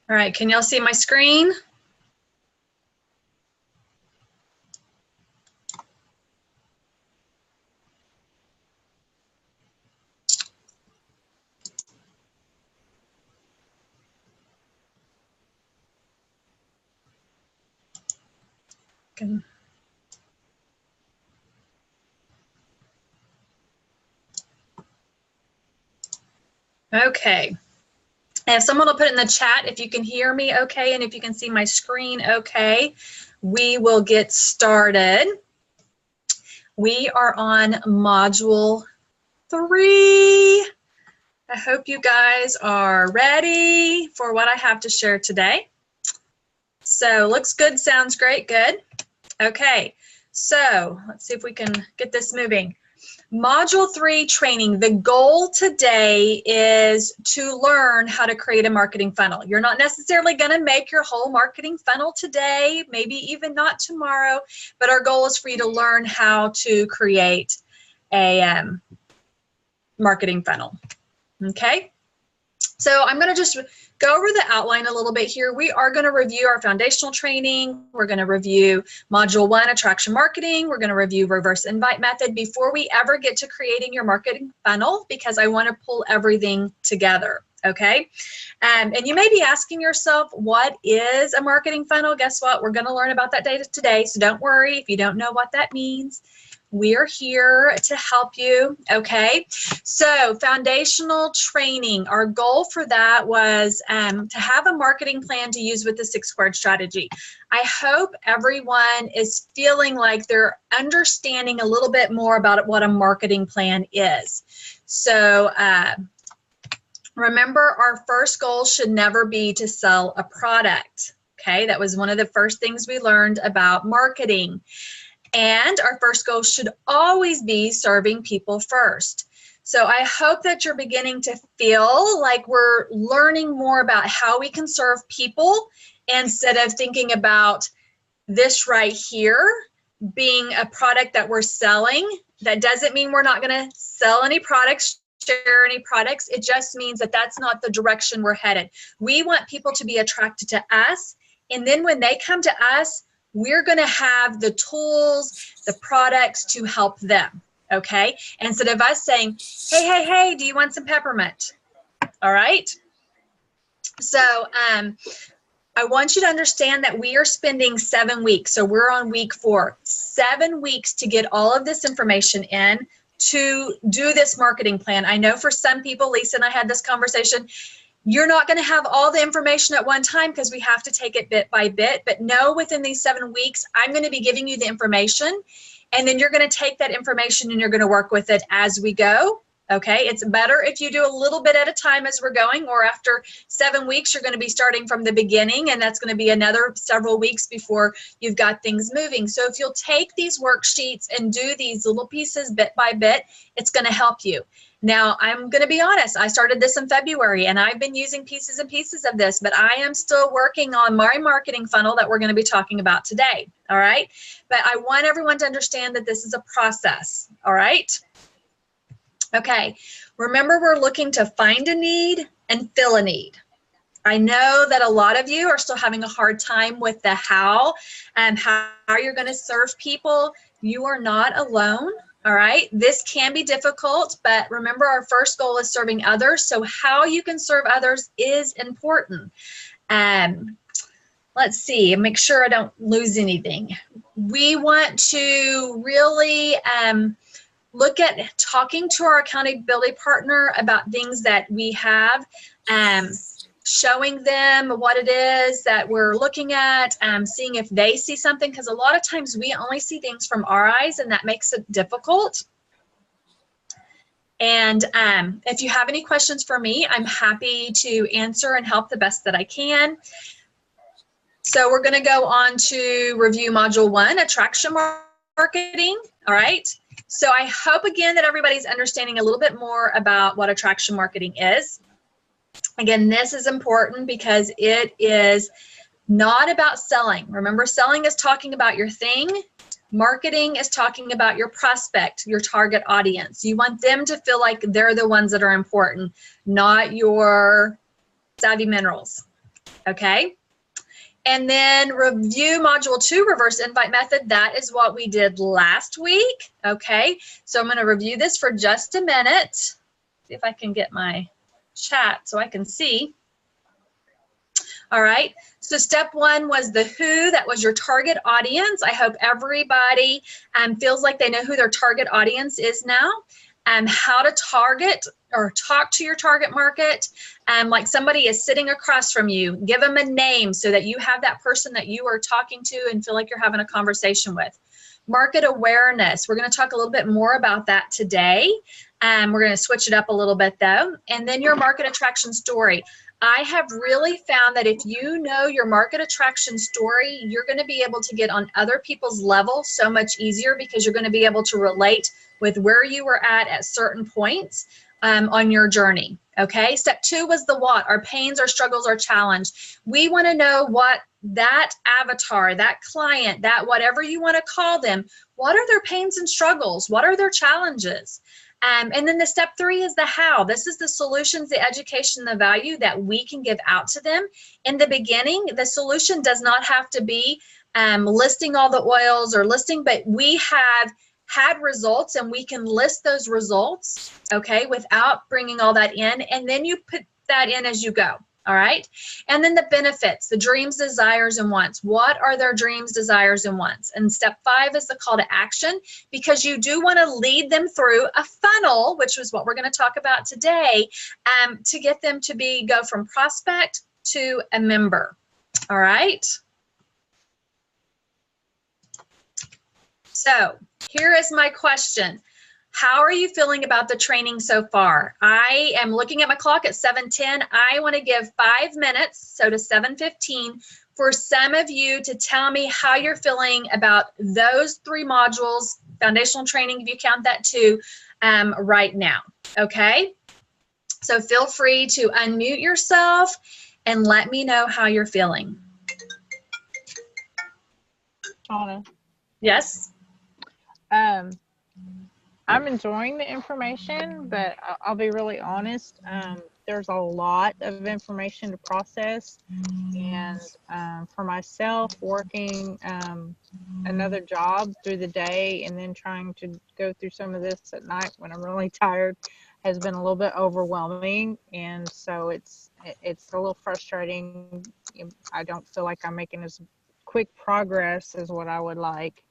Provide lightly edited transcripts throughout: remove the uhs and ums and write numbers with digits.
All right, can y'all see my screen? Okay. And if someone will put in the chat if you can hear me okay and if you can see my screen okay, we will get started. We are on module 3. I hope you guys are ready for what I have to share today. So looks good, sounds great, good. Okay, so let's see if we can get this moving. Module 3 training, the goal today is to learn how to create a marketing funnel. You're not necessarily going to make your whole marketing funnel today, maybe even not tomorrow, but our goal is for you to learn how to create a marketing funnel. Okay, so I'm going to just go over the outline a little bit here. We are going to review our foundational training. We're going to review Module 1, Attraction Marketing. We're going to review Reverse Invite Method before we ever get to creating your marketing funnel, because I want to pull everything together, okay? And you may be asking yourself, what is a marketing funnel? Guess what? We're going to learn about that data today, so don't worry if you don't know what that means. We're here to help you, okay? So foundational training, our goal for that was to have a marketing plan to use with the 6 squared strategy. I hope everyone is feeling like they're understanding a little bit more about what a marketing plan is. So remember, our first goal should never be to sell a product, okay? That was one of the first things we learned about marketing. And our first goal should always be serving people first. So I hope that you're beginning to feel like we're learning more about how we can serve people instead of thinking about this right here being a product that we're selling. That doesn't mean we're not going to sell any products, share any products. It just means that that's not the direction we're headed. We want people to be attracted to us. And then when they come to us, we're going to have the tools, the products to help them, okay? Instead of us saying, hey, hey, hey, do you want some peppermint? All right? So I want you to understand that we are spending 7 weeks. So we're on week 4. 7 weeks to get all of this information in to do this marketing plan. I know for some people, Lisa and I had this conversation, you're not going to have all the information at one time because we have to take it bit by bit, but know within these 7 weeks, I'm going to be giving you the information, and then you're going to take that information and you're going to work with it as we go, okay? It's better if you do a little bit at a time as we're going, or after 7 weeks, you're going to be starting from the beginning, and that's going to be another several weeks before you've got things moving. So if you'll take these worksheets and do these little pieces bit by bit, it's going to help you. Now, I'm going to be honest, I started this in February, and I've been using pieces and pieces of this, but I am still working on my marketing funnel that we're going to be talking about today, all right? But I want everyone to understand that this is a process, all right? Okay, remember, we're looking to find a need and fill a need. I know that a lot of you are still having a hard time with the how and how you're going to serve people. You are not alone. All right, this can be difficult, but remember, our first goal is serving others. So how you can serve others is important. Let's see, make sure I don't lose anything. We want to really look at talking to our accountability partner about things that we have, showing them what it is that we're looking at, seeing if they see something, because a lot of times we only see things from our eyes, and that makes it difficult. And if you have any questions for me, I'm happy to answer and help the best that I can. So we're going to go on to review Module 1, Attraction Marketing. All right. So I hope, again, that everybody's understanding a little bit more about what attraction marketing is. Again, this is important because it is not about selling. Remember, selling is talking about your thing. Marketing is talking about your prospect, your target audience. You want them to feel like they're the ones that are important, not your Savvy Minerals. okay? And then review module 2, reverse invite method. That is what we did last week, okay? So I'm going to review this for just a minute. See if I can get my chat so I can see. All right, so step 1 was the who. That was your target audience. I hope everybody feels like they know who their target audience is now. How to target or talk to your target market. Like somebody is sitting across from you, give them a name so that you have that person that you are talking to and feel like you're having a conversation with. Market awareness. We're going to talk a little bit more about that today. We're going to switch it up a little bit though. And then your market attraction story. I have really found that if you know your market attraction story, you're going to be able to get on other people's level so much easier because you're going to be able to relate with where you were at certain points on your journey. Okay, step 2 was the what, our pains, our struggles, our challenge. We want to know what that avatar, that client, that whatever you want to call them, what are their pains and struggles? What are their challenges? And then the step 3 is the how. This is the solutions, the education, the value that we can give out to them. In the beginning, the solution does not have to be listing all the oils or listing, but we have had results and we can list those results, okay, without bringing all that in. And then you put that in as you go. All right. And then the benefits, the dreams, desires, and wants. What are their dreams, desires, and wants? And step 5 is the call to action, because you do want to lead them through a funnel, which is what we're going to talk about today, to get them to go from prospect to a member. All right. So here is my question. How are you feeling about the training so far? I am looking at my clock at 7:10. I want to give 5 minutes, so to 7:15, for some of you to tell me how you're feeling about those 3 modules, foundational training, if you count that too, right now, okay? So feel free to unmute yourself and let me know how you're feeling. Anna. Yes? I'm enjoying the information, but I'll be really honest. There's a lot of information to process, and for myself, working another job through the day and then trying to go through some of this at night when I'm really tired has been a little bit overwhelming, and so it's a little frustrating. I don't feel like I'm making as quick progress as what I would like.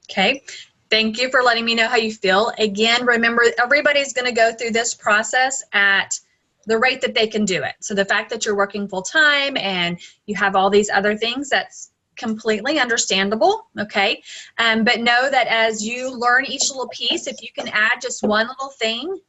Okay, thank you for letting me know how you feel. Again, remember, everybody's going to go through this process at the rate that they can do it. So the fact that you're working full time and you have all these other things, that's completely understandable, okay? But know that as you learn each little piece, if you can add just one little thing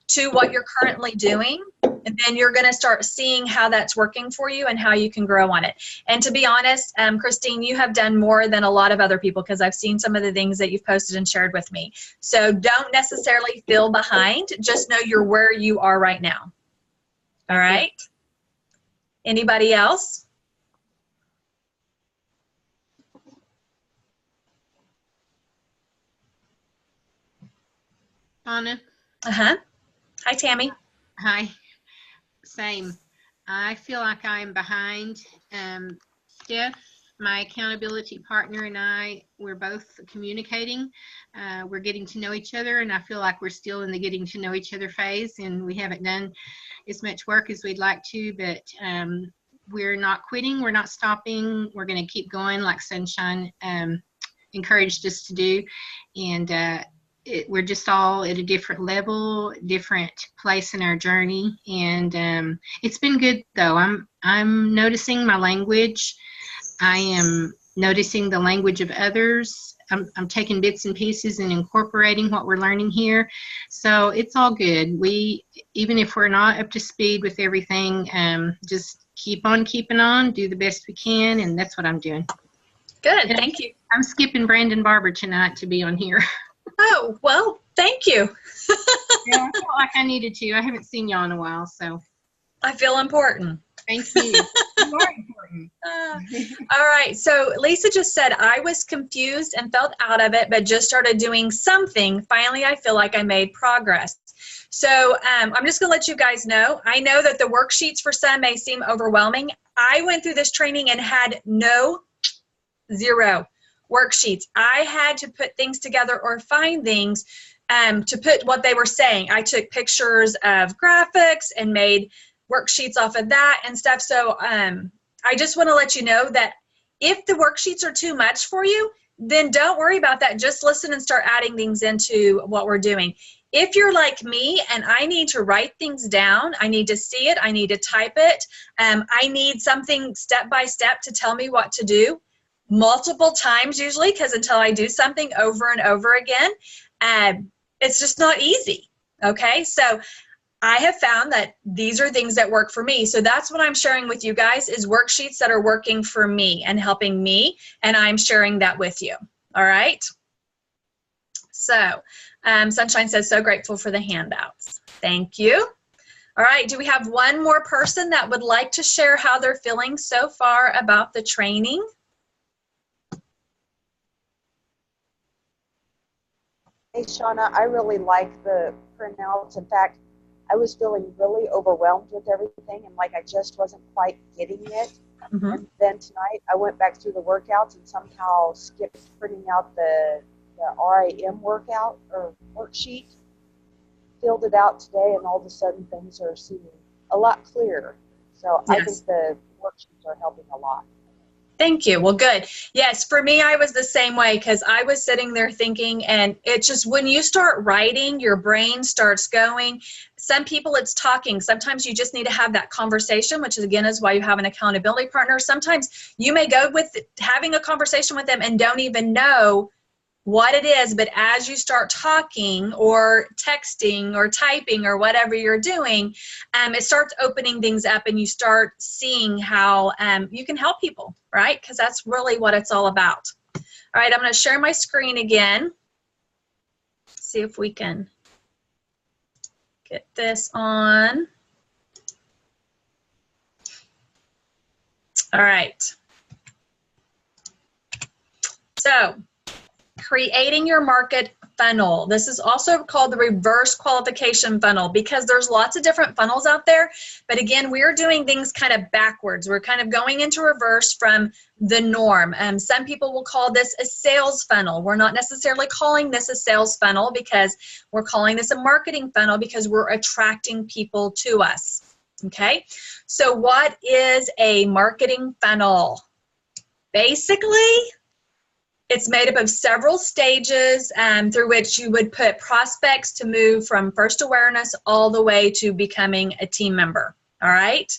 to what you're currently doing, and then you're going to start seeing how that's working for you and how you can grow on it. And to be honest, Christine, you have done more than a lot of other people, because I've seen some of the things that you've posted and shared with me. So don't necessarily feel behind. Just know you're where you are right now. All right? Anybody else? Anna. Uh-huh. Hi, Tammy. Hi. Same. I feel like I'm behind. Steph, my accountability partner, and we're both communicating. We're getting to know each other, and I feel like we're still in the getting to know each other phase, and we haven't done as much work as we'd like to, but we're not quitting. We're not stopping. We're going to keep going like Sunshine encouraged us to do. And we're just all at a different level, different place in our journey, and it's been good though. I'm noticing my language. I am noticing the language of others. I'm taking bits and pieces and incorporating what we're learning here, so it's all good. Even if we're not up to speed with everything, just keep on keeping on, do the best we can, and that's what I'm doing. Good, thank you. I'm skipping Brandon Barber tonight to be on here. Oh, well, thank you. Yeah, I felt like I needed to. I haven't seen y'all in a while, so. I feel important. Thank you. You are important. All right, so Lisa just said, I was confused and felt out of it, but just started doing something. Finally, I feel like I made progress. So I'm just going to let you guys know. I know that the worksheets for some may seem overwhelming. I went through this training and had zero worksheets. I had to put things together or find things to put what they were saying. I took pictures of graphics and made worksheets off of that and stuff. So I just want to let you know that if the worksheets are too much for you, then don't worry about that. Just listen and start adding things into what we're doing. If you're like me and I need to write things down, I need to see it, I need to type it, I need something step by step to tell me what to do multiple times usually, because until I do something over and over again, it's just not easy, okay? So I have found that these are things that work for me. So that's what I'm sharing with you guys is worksheets that are working for me and helping me, and I'm sharing that with you, all right? So Sunshine says, so grateful for the handouts. Thank you. All right, do we have one more person that would like to share how they're feeling so far about the training? Hey, Shauna, I really like the printouts. In fact, I was feeling really overwhelmed with everything and like I just wasn't quite getting it. Mm-hmm. And then tonight I went back through the workouts and somehow skipped printing out the RAM workout or worksheet, filled it out today, and all of a sudden things are seeming a lot clearer. So Yes. I think the worksheets are helping a lot. Thank you. Well, good. Yes, for me, I was the same way because I was sitting there thinking, and it just, when you start writing, your brain starts going. Some people it's talking. Sometimes you just need to have that conversation, which is, again, is why you have an accountability partner. Sometimes you may go with having a conversation with them and don't even know what it is, but as you start talking or texting or typing or whatever you're doing, it starts opening things up and you start seeing how you can help people, right? Because that's really what it's all about. All right, I'm going to share my screen again. See if we can get this on. All right. So, creating your market funnel. This is also called the reverse qualification funnel because there's lots of different funnels out there. But again, we're doing things kind of backwards. We're kind of going into reverse from the norm. Some people will call this a sales funnel. We're not necessarily calling this a sales funnel because we're calling this a marketing funnel because we're attracting people to us. Okay, so what is a marketing funnel? Basically, it's made up of several stages through which you would put prospects to move from first awareness all the way to becoming a team member, all right?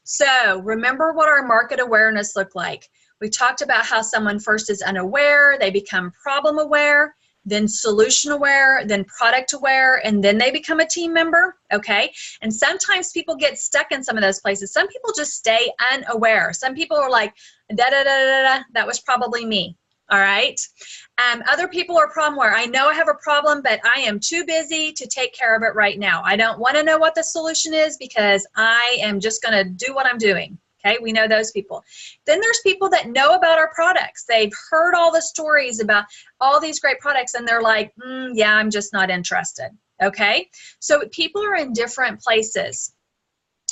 So remember what our market awareness looked like. We talked about how someone first is unaware, they become problem aware, then solution aware, then product aware, and then they become a team member, okay? And sometimes people get stuck in some of those places. Some people just stay unaware. Some people are like, da-da-da-da-da, that was probably me. All right. Other people are problem aware. I know I have a problem, but I am too busy to take care of it right now. I don't want to know what the solution is because I am just going to do what I'm doing. Okay. We know those people. Then there's people that know about our products. They've heard all the stories about all these great products and they're like, yeah, I'm just not interested. Okay. So people are in different places.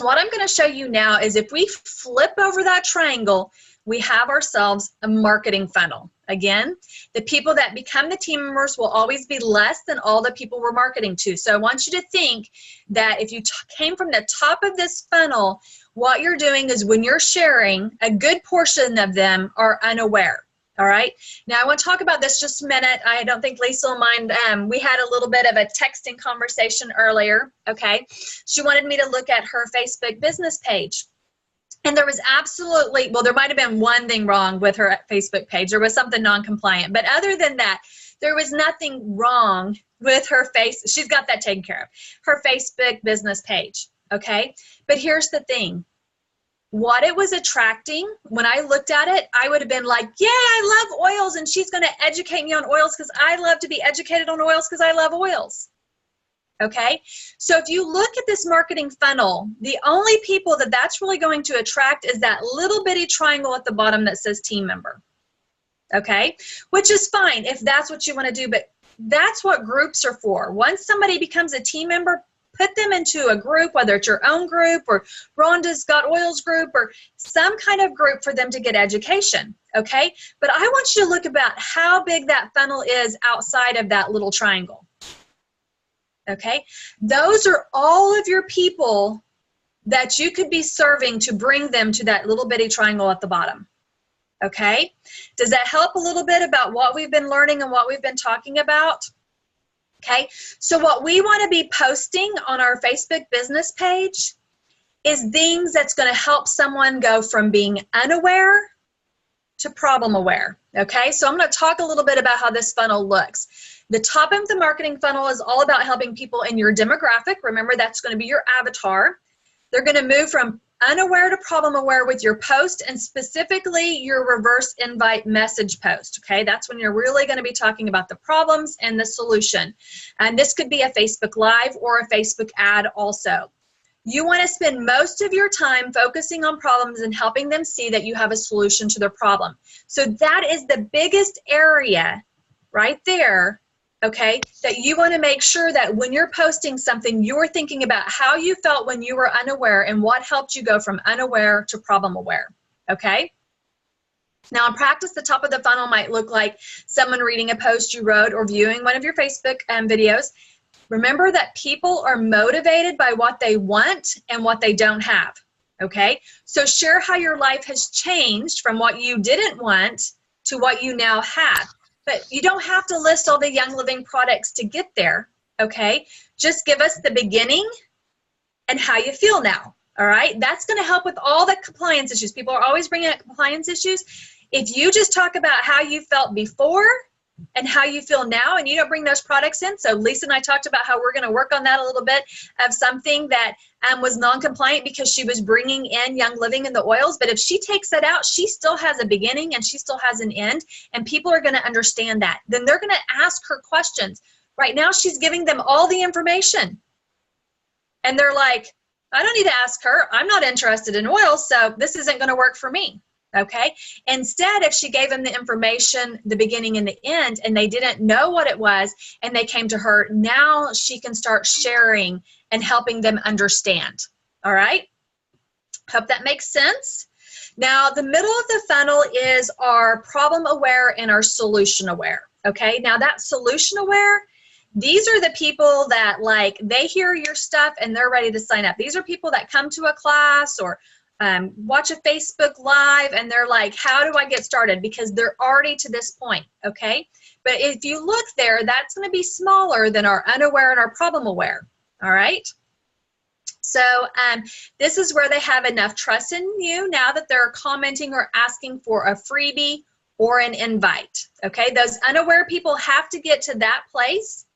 What I'm going to show you now is if we flip over that triangle, we have ourselves a marketing funnel. Again, the people that become the team members will always be less than all the people we're marketing to. So I want you to think that if you came from the top of this funnel, what you're doing is when you're sharing, a good portion of them are unaware. All right. Now I want to talk about this just a minute. I don't think Lisa will mind. We had a little bit of a texting conversation earlier. Okay. She wanted me to look at her Facebook business page. And there was absolutely, well, there might have been one thing wrong with her Facebook page. There was something non-compliant. But other than that, there was nothing wrong with her she's got that taken care of. Her Facebook business page, okay? But here's the thing. What it was attracting, when I looked at it, I would have been like, yeah, I love oils, and she's going to educate me on oils because I love to be educated on oils because I love oils. Okay, so if you look at this marketing funnel, the only people that that's really going to attract is that little bitty triangle at the bottom that says team member. Okay, which is fine if that's what you want to do, but That's what groups are for. Once somebody becomes a team member, put them into a group, whether it's your own group or Rhonda's Got Oils group or some kind of group for them to get education, okay? But I want you to look about how big that funnel is outside of that little triangle, okay? Those are all of your people that you could be serving to bring them to that little bitty triangle at the bottom, okay? Does that help a little bit about what we've been learning and what we've been talking about? Okay, so what we want to be posting on our Facebook business page is things that's going to help someone go from being unaware to problem aware. Okay, so I'm going to talk a little bit about how this funnel looks. The top of the marketing funnel is all about helping people in your demographic. Remember, that's going to be your avatar. They're going to move from unaware to problem aware with your post, and specifically your reverse invite message post. Okay, that's when you're really going to be talking about the problems and the solution. And this could be a Facebook Live or a Facebook ad also. You want to spend most of your time focusing on problems and helping them see that you have a solution to their problem. So that is the biggest area right there, okay, that you want to make sure that when you're posting something, you're thinking about how you felt when you were unaware and what helped you go from unaware to problem aware, okay? Now in practice, the top of the funnel might look like someone reading a post you wrote or viewing one of your Facebook videos. Remember that people are motivated by what they want and what they don't have, okay? So share how your life has changed from what you didn't want to what you now have. But you don't have to list all the Young Living products to get there, okay? Just give us the beginning and how you feel now, all right? That's going to help with all the compliance issues. People are always bringing up compliance issues. If you just talk about how you felt before and how you feel now, and you don't bring those products in. So Lisa and I talked about how we're going to work on that a little bit of something that was non-compliant because she was bringing in Young Living and the oils. But if she takes that out, she still has a beginning and she still has an end, and people are going to understand that. Then they're going to ask her questions. Right now, she's giving them all the information. And they're like, I don't need to ask her. I'm not interested in oils, so this isn't going to work for me. Okay. Instead, if she gave them the information, the beginning and the end, and they didn't know what it was, and they came to her, now she can start sharing and helping them understand. All right. Hope that makes sense. Now, the middle of the funnel is our problem aware and our solution aware. Okay. Now that solution aware, these are the people that like, they hear your stuff and they're ready to sign up. These are people that come to a class or watch a Facebook Live and they're like, how do I get started? Because they're already to this point, okay? But if you look there, that's going to be smaller than our unaware and our problem aware, all right? So this is where they have enough trust in you now that they're commenting or asking for a freebie or an invite, okay? Those unaware people have to get to that place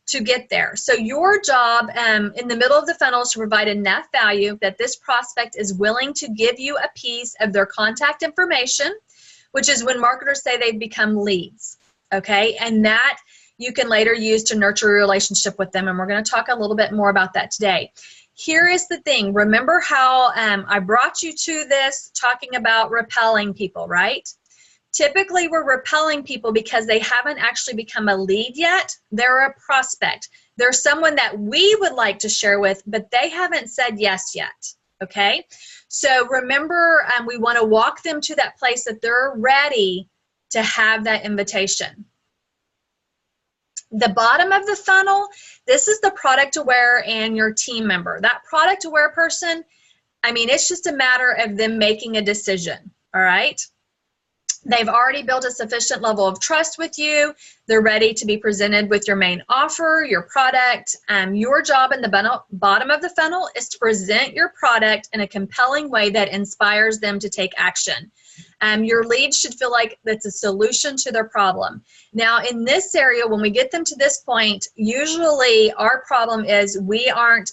to get there. So your job in the middle of the funnel is to provide enough value that this prospect is willing to give you a piece of their contact information, which is when marketers say they've become leads, okay? And that you can later use to nurture a relationship with them, and we're going to talk a little bit more about that today. Here is the thing. Remember how I brought you to this talking about repelling people, right? Typically, we're repelling people because they haven't actually become a lead yet. They're a prospect. They're someone that we would like to share with, but they haven't said yes yet, okay? So remember, we want to walk them to that place that they're ready to have that invitation. The bottom of the funnel, this is the product aware and your team member. That product aware person, I mean, it's just a matter of them making a decision, all right? They've already built a sufficient level of trust with you. They're ready to be presented with your main offer, your product. Your job in the bottom of the funnel is to present your product in a compelling way that inspires them to take action. Your lead should feel like that's a solution to their problem. Now, in this area, when we get them to this point, usually our problem is we aren't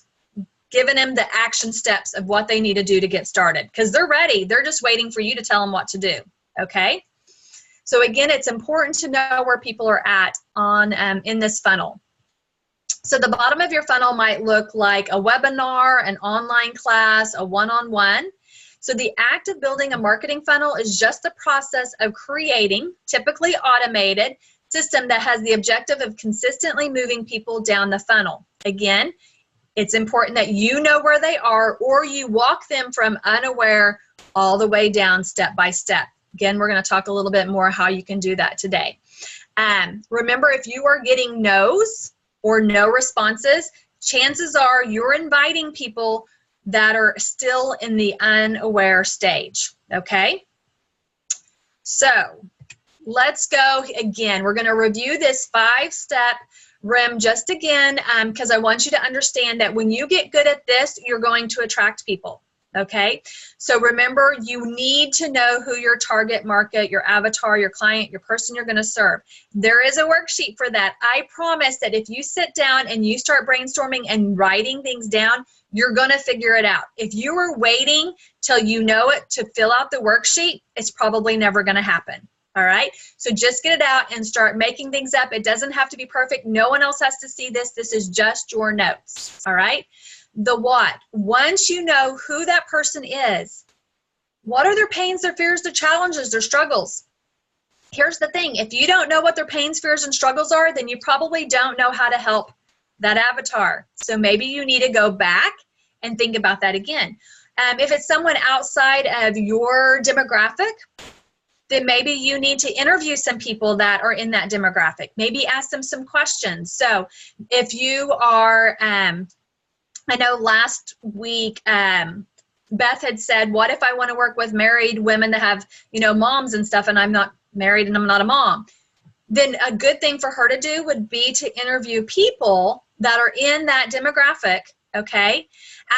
giving them the action steps of what they need to do to get started because they're ready. They're just waiting for you to tell them what to do. Okay, so again, it's important to know where people are at on in this funnel. So the bottom of your funnel might look like a webinar, an online class, a one-on-one. So the act of building a marketing funnel is just the process of creating, typically automated, system that has the objective of consistently moving people down the funnel. Again, it's important that you know where they are, or you walk them from unaware all the way down step by step. Again, we're going to talk a little bit more how you can do that today. Remember, if you are getting no's or no responses, chances are you're inviting people that are still in the unaware stage, okay? So let's go again. We're going to review this 5-step RIM just again, because I want you to understand that when you get good at this, you're going to attract people. Okay, so remember, you need to know who your target market, your avatar, your client, your person you're going to serve. There is a worksheet for that. I promise that if you sit down and you start brainstorming and writing things down, you're going to figure it out. If you are waiting till you know it to fill out the worksheet, it's probably never going to happen. All right, so just get it out and start making things up. It doesn't have to be perfect. No one else has to see this. This is just your notes. All right. The what. Once you know who that person is, what are their pains, their fears, their challenges, their struggles? Here's the thing. If you don't know what their pains, fears, and struggles are, then you probably don't know how to help that avatar. So maybe you need to go back and think about that again. If it's someone outside of your demographic, then maybe you need to interview some people that are in that demographic. Maybe ask them some questions. So if you are... I know last week, Beth had said, what if I want to work with married women that have, you know, moms and stuff, and I'm not married and I'm not a mom? Then a good thing for her to do would be to interview people that are in that demographic, okay?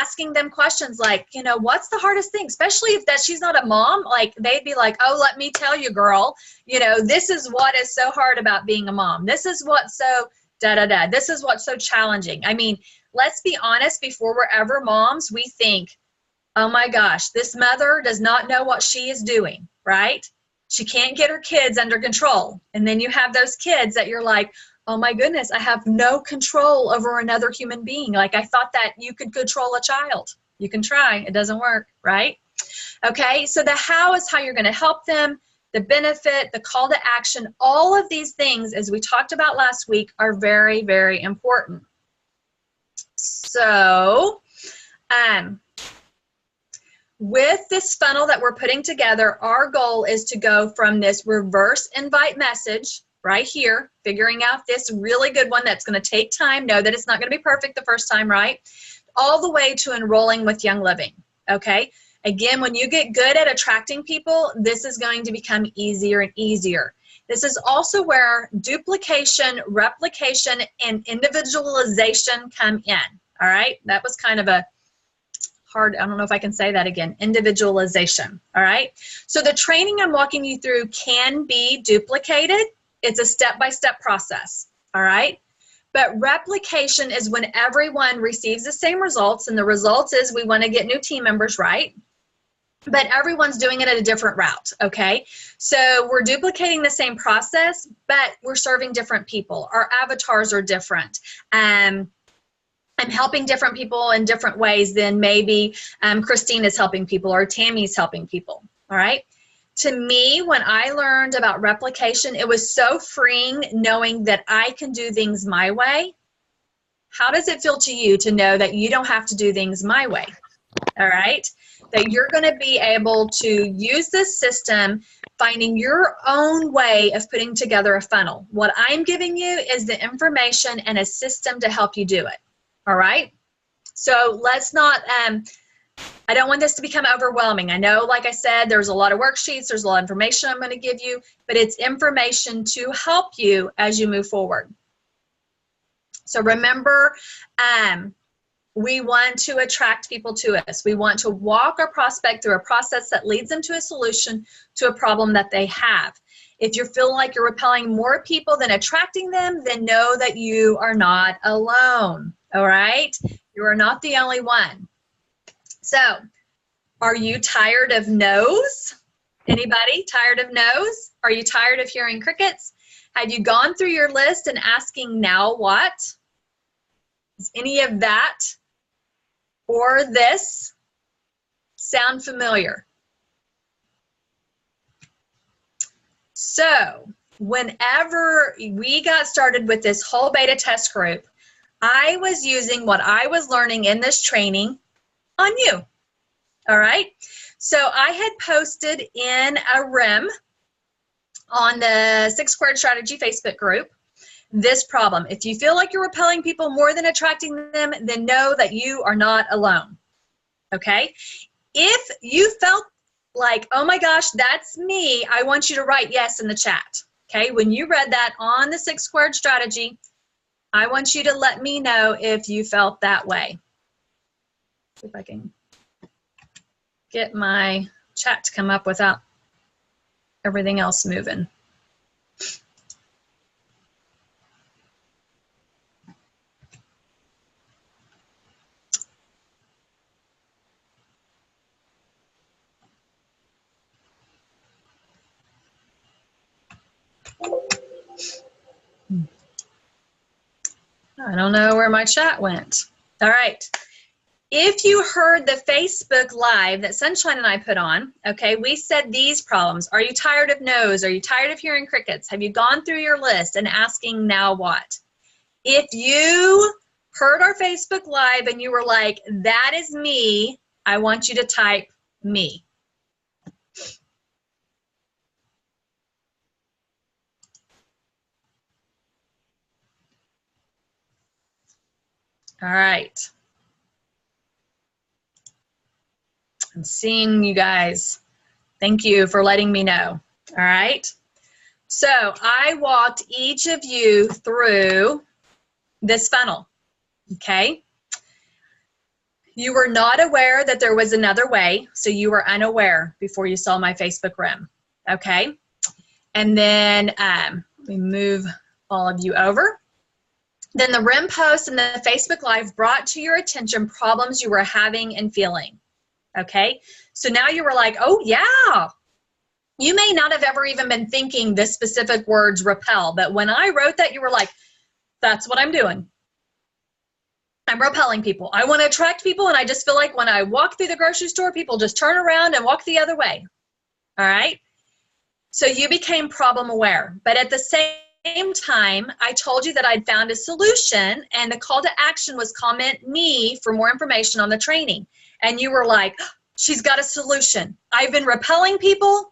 Asking them questions like, you know, what's the hardest thing? Especially if that she's not a mom, like they'd be like, oh, let me tell you, girl, you know, this is what is so hard about being a mom. This is what's so da-da-da. This is what's so challenging. I mean, let's be honest, before we're ever moms, we think, oh my gosh, this mother does not know what she is doing, right? She can't get her kids under control. And then you have those kids that you're like, oh my goodness, I have no control over another human being. Like, I thought that you could control a child. You can try, it doesn't work, right? Okay, so the how is how you're going to help them. The benefit, the call to action, all of these things, as we talked about last week, are very, very important. So, with this funnel that we're putting together, our goal is to go from this reverse invite message right here, figuring out this really good one that's going to take time. Know that it's not going to be perfect the first time, right? All the way to enrolling with Young Living, okay? Again, when you get good at attracting people, this is going to become easier and easier. This is also where duplication, replication, and individualization come in, all right? That was kind of a hard, I don't know if I can say that again, individualization, all right? So the training I'm walking you through can be duplicated. It's a step-by-step process, all right? But replication is when everyone receives the same results, and the results is we want to get new team members, right? But everyone's doing it at a different route, okay? So we're duplicating the same process, but we're serving different people. Our avatars are different. I'm helping different people in different ways than maybe Christine is helping people or Tammy's helping people, all right? To me, when I learned about replication, it was so freeing knowing that I can do things my way. How does it feel to you to know that you don't have to do things my way, all right? That you're going to be able to use this system, finding your own way of putting together a funnel. What I'm giving you is the information and a system to help you do it, all right? So let's not, I don't want this to become overwhelming. I know, like I said, there's a lot of worksheets, there's a lot of information I'm going to give you, but it's information to help you as you move forward. So remember, we want to attract people to us. We want to walk our prospect through a process that leads them to a solution to a problem that they have. If you feel like you're repelling more people than attracting them, then know that you are not alone, all right? You are not the only one. So, are you tired of no's? Anybody tired of no's? Are you tired of hearing crickets? Have you gone through your list and asking, now what? Is any of that or this sound familiar? So, whenever we got started with this whole beta test group, I was using what I was learning in this training on you. All right. So I had posted in a RIM on the 6 Squared Strategy Facebook group this problem. If you feel like you're repelling people more than attracting them, then know that you are not alone. Okay. If you felt like, oh my gosh, that's me, I want you to write yes in the chat. Okay. When you read that on the 6 Squared Strategy, I want you to let me know if you felt that way. See if I can get my chat to come up without everything else moving. I don't know where my chat went. All right. If you heard the Facebook Live that Sunshine and I put on, okay, we said these problems. Are you tired of no's? Are you tired of hearing crickets? Have you gone through your list and asking now what? If you heard our Facebook Live and you were like, that is me, I want you to type me. All right. I'm seeing you guys. Thank you for letting me know. All right. So I walked each of you through this funnel. Okay. You were not aware that there was another way, so you were unaware before you saw my Facebook RIM. Okay. And then we move all of you over. Then the RIM post and the Facebook Live brought to your attention problems you were having and feeling. Okay, so now you were like, oh yeah. You may not have ever even been thinking this specific words repel, but when I wrote that, you were like, that's what I'm doing. I'm repelling people. I want to attract people, and I just feel like when I walk through the grocery store, people just turn around and walk the other way. All right, so you became problem aware, but at the same time, I told you that I'd found a solution, and the call to action was comment me for more information on the training. And you were like, she's got a solution. I've been repelling people,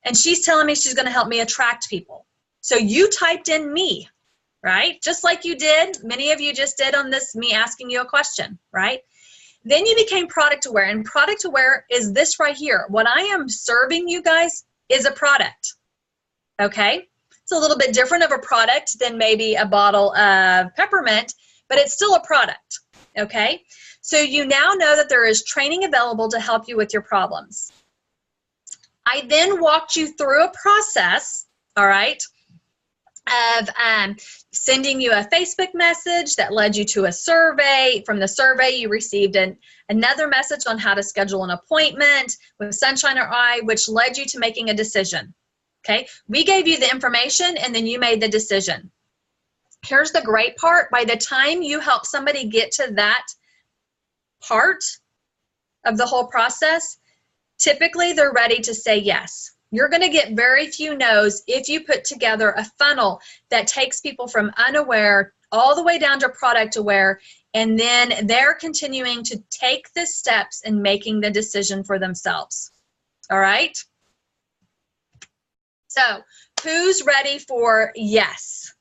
and she's telling me she's going to help me attract people. So you typed in me, right? Just like you did. Many of you just did on this, me asking you a question, right? Then you became product aware, and product aware is this right here. What I am serving you guys is a product, okay? It's a little bit different of a product than maybe a bottle of peppermint, but it's still a product, okay? So you now know that there is training available to help you with your problems. I then walked you through a process, all right, of sending you a Facebook message that led you to a survey. From the survey, you received another message on how to schedule an appointment with Sunshine or I, which led you to making a decision. Okay, we gave you the information and then you made the decision. Here's the great part. By the time you help somebody get to that part of the whole process, typically they're ready to say yes. You're going to get very few no's if you put together a funnel that takes people from unaware all the way down to product aware, and then they're continuing to take the steps and making the decision for themselves. All right? So who's ready for yes?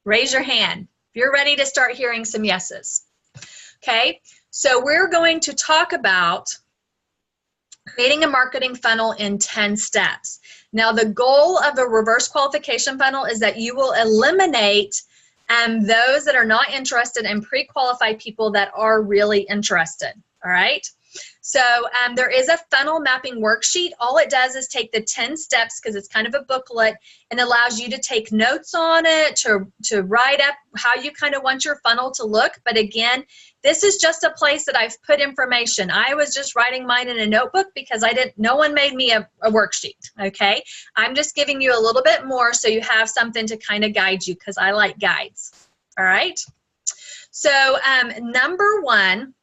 Raise your hand if you're ready to start hearing some yeses. Okay? So we're going to talk about creating a marketing funnel in 10 steps. Now, the goal of a reverse qualification funnel is that you will eliminate those that are not interested and pre-qualify people that are really interested, all right? So there is a funnel mapping worksheet. All it does is take the 10 steps, because it's kind of a booklet, and allows you to take notes on it, to write up how you kind of want your funnel to look. But again, this is just a place that I've put information. I was just writing mine in a notebook because no one made me a worksheet, okay? I'm just giving you a little bit more so you have something to kind of guide you, because I like guides, all right? So number one,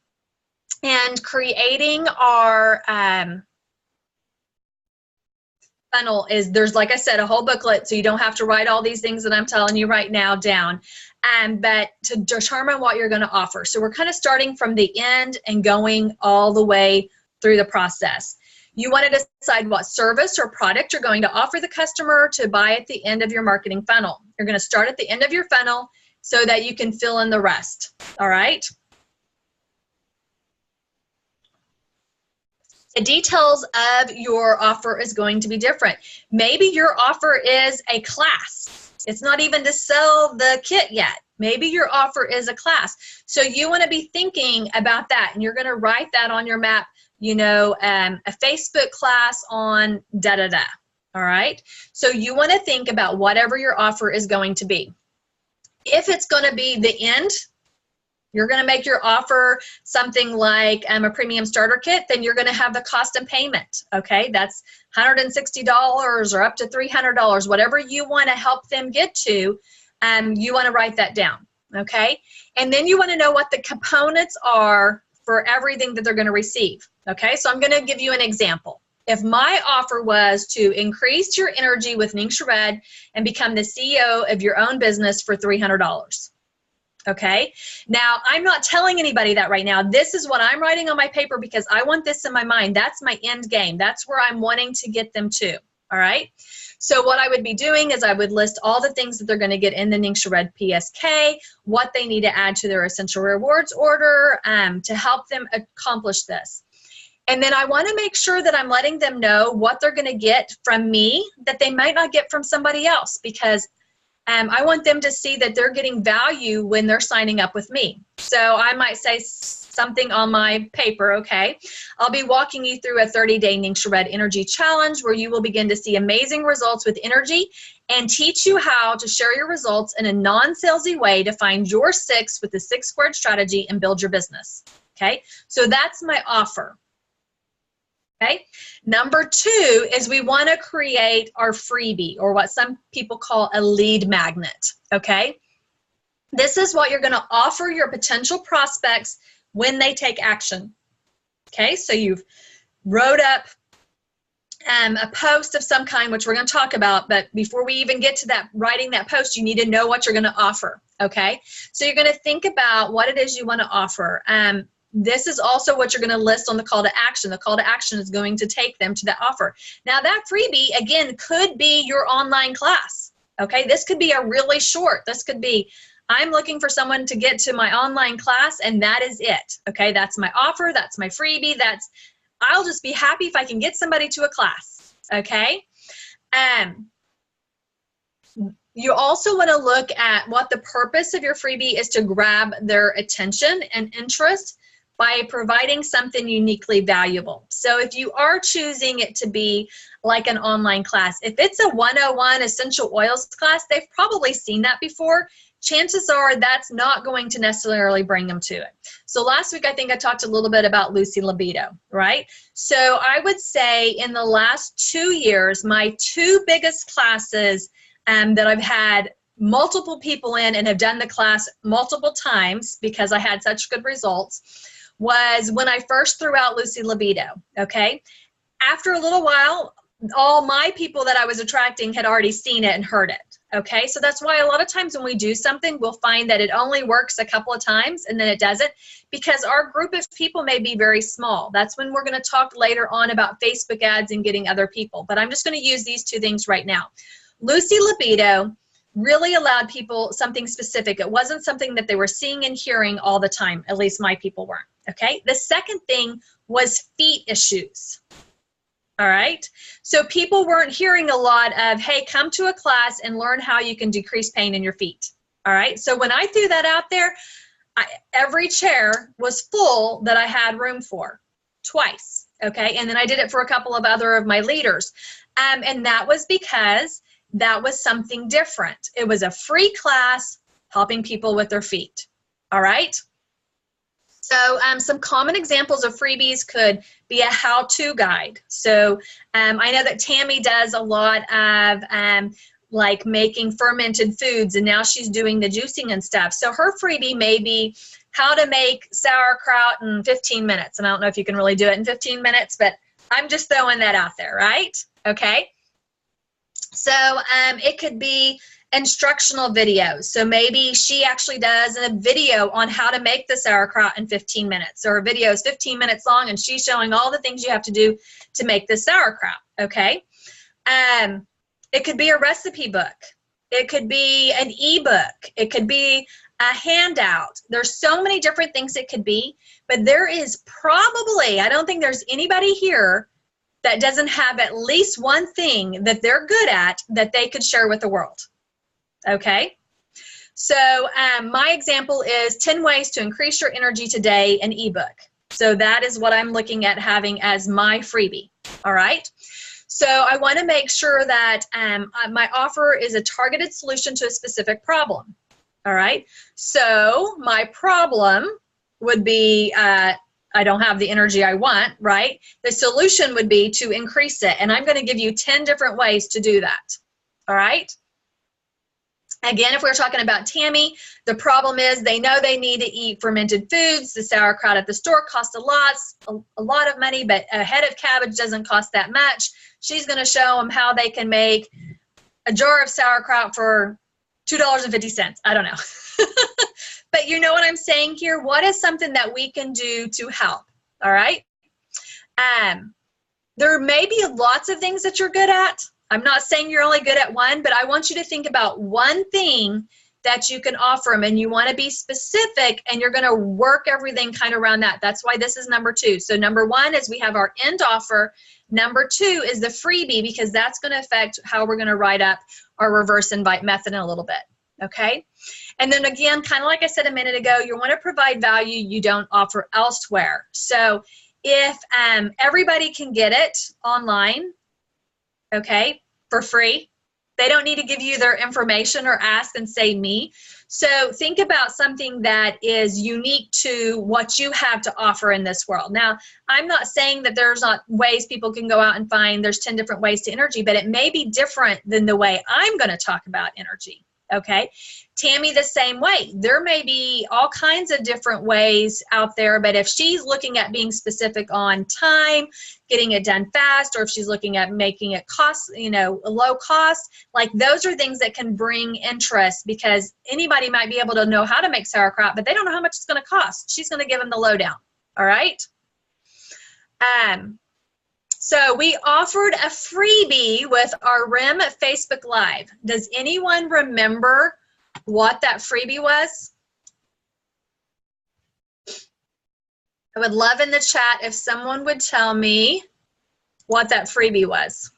and creating our funnel is, there's, like I said, a whole booklet, so you don't have to write all these things that I'm telling you right now down. But to determine what you're going to offer. So we're kind of starting from the end and going all the way through the process. You want to decide what service or product you're going to offer the customer to buy at the end of your marketing funnel. You're going to start at the end of your funnel so that you can fill in the rest. All right? The details of your offer is going to be different. Maybe your offer is a class. It's not even to sell the kit yet. Maybe your offer is a class. So you want to be thinking about that, and you're going to write that on your map, you know, a Facebook class on da-da-da, all right? So you want to think about whatever your offer is going to be. If it's going to be the end, you're going to make your offer something like a premium starter kit, then you're going to have the cost and payment, okay? That's $160 or up to $300, whatever you want to help them get to, you want to write that down, okay? And then you want to know what the components are for everything that they're going to receive, okay? So I'm going to give you an example. If my offer was to increase your energy with Ningxia Red and become the CEO of your own business for $300, okay? Now, I'm not telling anybody that right now. This is what I'm writing on my paper because I want this in my mind. That's my end game. That's where I'm wanting to get them to, all right? So what I would be doing is I would list all the things that they're going to get in the Ningxia Red PSK, what they need to add to their essential rewards order to help them accomplish this. And then I want to make sure that I'm letting them know what they're going to get from me that they might not get from somebody else, because I want them to see that they're getting value when they're signing up with me. So I might say something on my paper, okay? I'll be walking you through a 30-day Ningxia Red Energy Challenge where you will begin to see amazing results with energy and teach you how to share your results in a non-salesy way to find your six with the 6 squared strategy and build your business, okay? So that's my offer. Okay. Number 2 is we want to create our freebie, or what some people call a lead magnet. Okay. This is what you're going to offer your potential prospects when they take action. Okay. So you've wrote up a post of some kind, which we're going to talk about. But before we even get to that, writing that post, you need to know what you're going to offer. Okay. So you're going to think about what it is you want to offer. This is also what you're going to list on the call to action. The call to action is going to take them to that offer. Now that freebie, again, could be your online class. Okay, this could be a really short. This could be, I'm looking for someone to get to my online class and that is it. Okay, that's my offer. That's my freebie. I'll just be happy if I can get somebody to a class. Okay. You also want to look at what the purpose of your freebie is to grab their attention and interest by providing something uniquely valuable. So if you are choosing it to be like an online class, if it's a 101 essential oils class, they've probably seen that before. Chances are that's not going to necessarily bring them to it. So last week, I think I talked a little bit about Lucy Libido, right? So I would say in the last 2 years, my 2 biggest classes that I've had multiple people in and have done the class multiple times because I had such good results was when I first threw out Lucy Libido, okay? After a little while, all my people that I was attracting had already seen it and heard it, okay? So that's why a lot of times when we do something, we'll find that it only works a couple of times and then it doesn't, because our group of people may be very small. That's when we're going to talk later on about Facebook ads and getting other people. But I'm just going to use these 2 things right now. Lucy Libido really allowed people something specific. It wasn't something that they were seeing and hearing all the time. At least my people weren't. Okay. The second thing was feet issues. All right. So people weren't hearing a lot of, hey, come to a class and learn how you can decrease pain in your feet. All right. So when I threw that out there, every chair was full that I had room for twice. Okay. And then I did it for a couple of other of my leaders. And that was because that was something different. It was a free class helping people with their feet. All right. So some common examples of freebies could be a how-to guide. So I know that Tammy does a lot of like making fermented foods, and now she's doing the juicing and stuff. So her freebie may be how to make sauerkraut in 15 minutes. And I don't know if you can really do it in 15 minutes, but I'm just throwing that out there, right? Okay. So it could be instructional videos. So maybe she actually does a video on how to make the sauerkraut in 15 minutes, or a video is 15 minutes long and she's showing all the things you have to do to make the sauerkraut, okay? It could be a recipe book. It could be an ebook. It could be a handout. There's so many different things it could be, but there is probably, I don't think there's anybody here that doesn't have at least one thing that they're good at that they could share with the world. Okay? So my example is 10 ways to increase your energy today, an ebook. So that is what I'm looking at having as my freebie. All right? So I want to make sure that my offer is a targeted solution to a specific problem. All right? So my problem would be I don't have the energy I want, right? The solution would be to increase it. And I'm going to give you 10 different ways to do that. All right? Again, if we're talking about Tammy, the problem is they know they need to eat fermented foods. The sauerkraut at the store costs a lot of money, but a head of cabbage doesn't cost that much. She's going to show them how they can make a jar of sauerkraut for $2.50. I don't know. But you know what I'm saying here? What is something that we can do to help? All right? There may be lots of things that you're good at. I'm not saying you're only good at one, but I want you to think about one thing that you can offer them, and you want to be specific, and you're going to work everything kind of around that. That's why this is number 2. So number 1 is we have our end offer. Number 2 is the freebie, because that's going to affect how we're going to write up our reverse invite method in a little bit. Okay? And then again, kind of like I said a minute ago, you want to provide value you don't offer elsewhere. So if everybody can get it online, okay, for free, they don't need to give you their information or ask and say me. So think about something that is unique to what you have to offer in this world. Now, I'm not saying that there's not ways people can go out and find there's 10 different ways to energy, but it may be different than the way I'm going to talk about energy. Okay, Tammy the same way. There may be all kinds of different ways out there, but if she's looking at being specific on time, getting it done fast, or if she's looking at making it cost, low cost, like those are things that can bring interest, because anybody might be able to know how to make sauerkraut, but they don't know how much it's going to cost. She's going to give them the lowdown. All right. So we offered a freebie with our RIM Facebook Live. Does anyone remember what that freebie was? I would love in the chat if someone would tell me what that freebie was.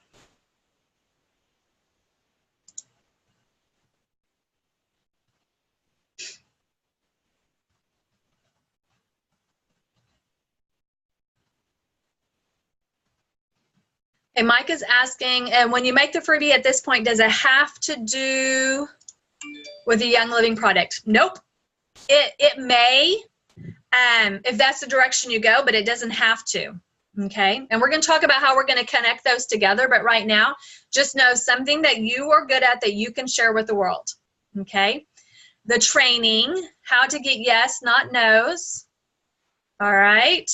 And Mike is asking, and when you make the freebie at this point, does it have to do with a Young Living product? Nope. It may, if that's the direction you go, but it doesn't have to. Okay? And we're going to talk about how we're going to connect those together, but right now, just know something that you are good at that you can share with the world. Okay? The training, how to get yes, not no's. All right?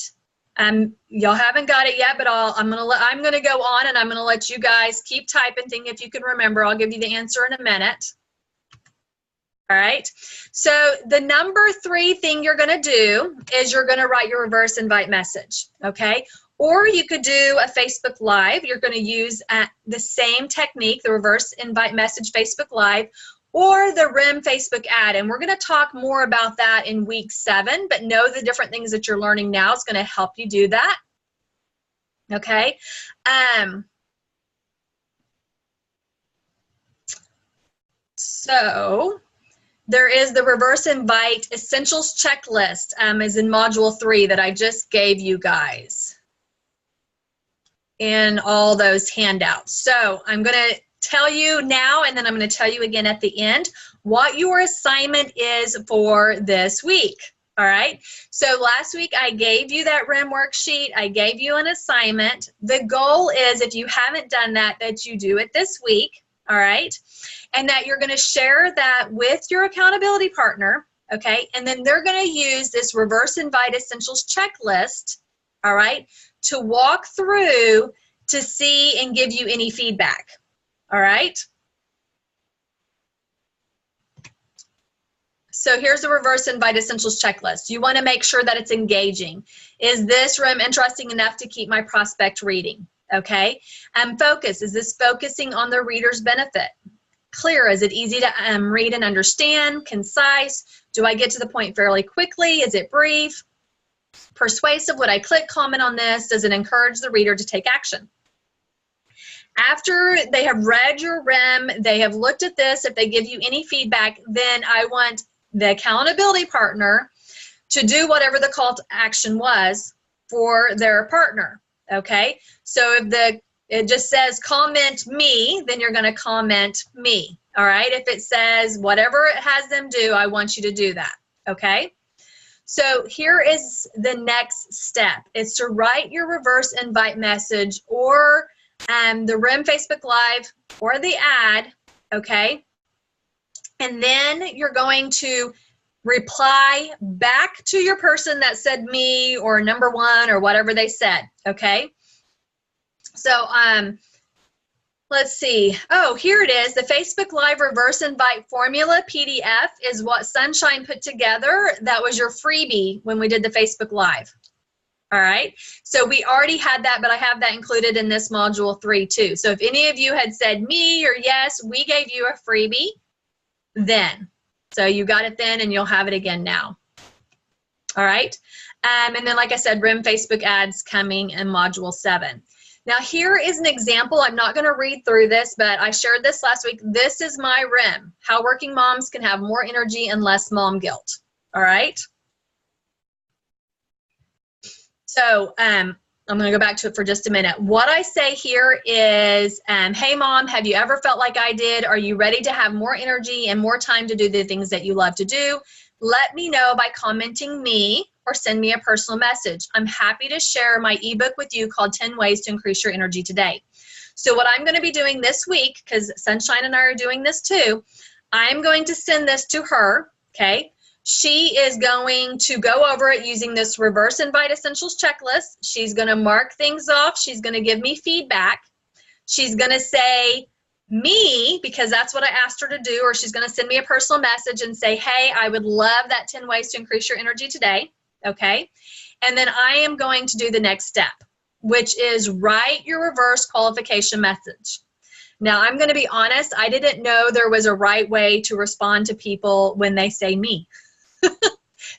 Y'all haven't got it yet, but I'm gonna go on, and I'm gonna let you guys keep typing. Think if you can remember. I'll give you the answer in a minute. All right. So the number 3 thing you're gonna do is you're gonna write your reverse invite message. Okay. Or you could do a Facebook Live. You're gonna use the same technique, the reverse invite message Facebook Live, or the RIM Facebook ad. And we're going to talk more about that in week 7, but know the different things that you're learning now is going to help you do that. Okay. So there is the reverse invite essentials checklist is in module 3 that I just gave you guys in all those handouts. So I'm going to tell you now, and then I'm going to tell you again at the end what your assignment is for this week. All right. So last week I gave you that RIM worksheet. I gave you an assignment. The goal is, if you haven't done that, that you do it this week. All right. And that you're going to share that with your accountability partner. Okay. And then they're going to use this reverse invite essentials checklist. All right. To walk through to see and give you any feedback. All right. So here's the reverse invite essentials checklist. You want to make sure that it's engaging. Is this room interesting enough to keep my prospect reading? Okay. Focus. Is this focusing on the reader's benefit? Clear. Is it easy to read and understand? Concise. Do I get to the point fairly quickly? Is it brief? Persuasive. Would I click comment on this? Does it encourage the reader to take action? After they have read your REM, they have looked at this, if they give you any feedback, then I want the accountability partner to do whatever the call to action was for their partner, okay? So if it just says comment me, then you're gonna comment me, all right? If it says whatever it has them do, I want you to do that, okay? So here is the next step. It's to write your reverse invite message or the REM Facebook Live or the ad, okay? And then you're going to reply back to your person that said me or number one or whatever they said, okay? So let's see. Oh, here it is. The Facebook Live reverse invite formula PDF is what Sunshine put together. That was your freebie when we did the Facebook Live. All right. So we already had that, but I have that included in this module 3 too. So if any of you had said me or yes, we gave you a freebie then. So you got it then and you'll have it again now. All right. And then like I said, REM Facebook ads coming in module 7. Now here is an example. I'm not going to read through this, but I shared this last week. This is my REM, how working moms can have more energy and less mom guilt. All right. So I'm going to go back to it for just a minute. What I say here is, hey mom, have you ever felt like I did? Are you ready to have more energy and more time to do the things that you love to do? Let me know by commenting me or send me a personal message. I'm happy to share my ebook with you called 10 Ways to Increase Your Energy Today. So what I'm going to be doing this week, because Sunshine and I are doing this too, I'm going to send this to her, okay? She is going to go over it using this reverse invite essentials checklist. She's going to mark things off. She's going to give me feedback. She's going to say me, because that's what I asked her to do, or she's going to send me a personal message and say, hey, I would love that 10 ways to increase your energy today. Okay. And then I am going to do the next step, which is write your reverse qualification message. Now, I'm going to be honest. I didn't know there was a right way to respond to people when they say me.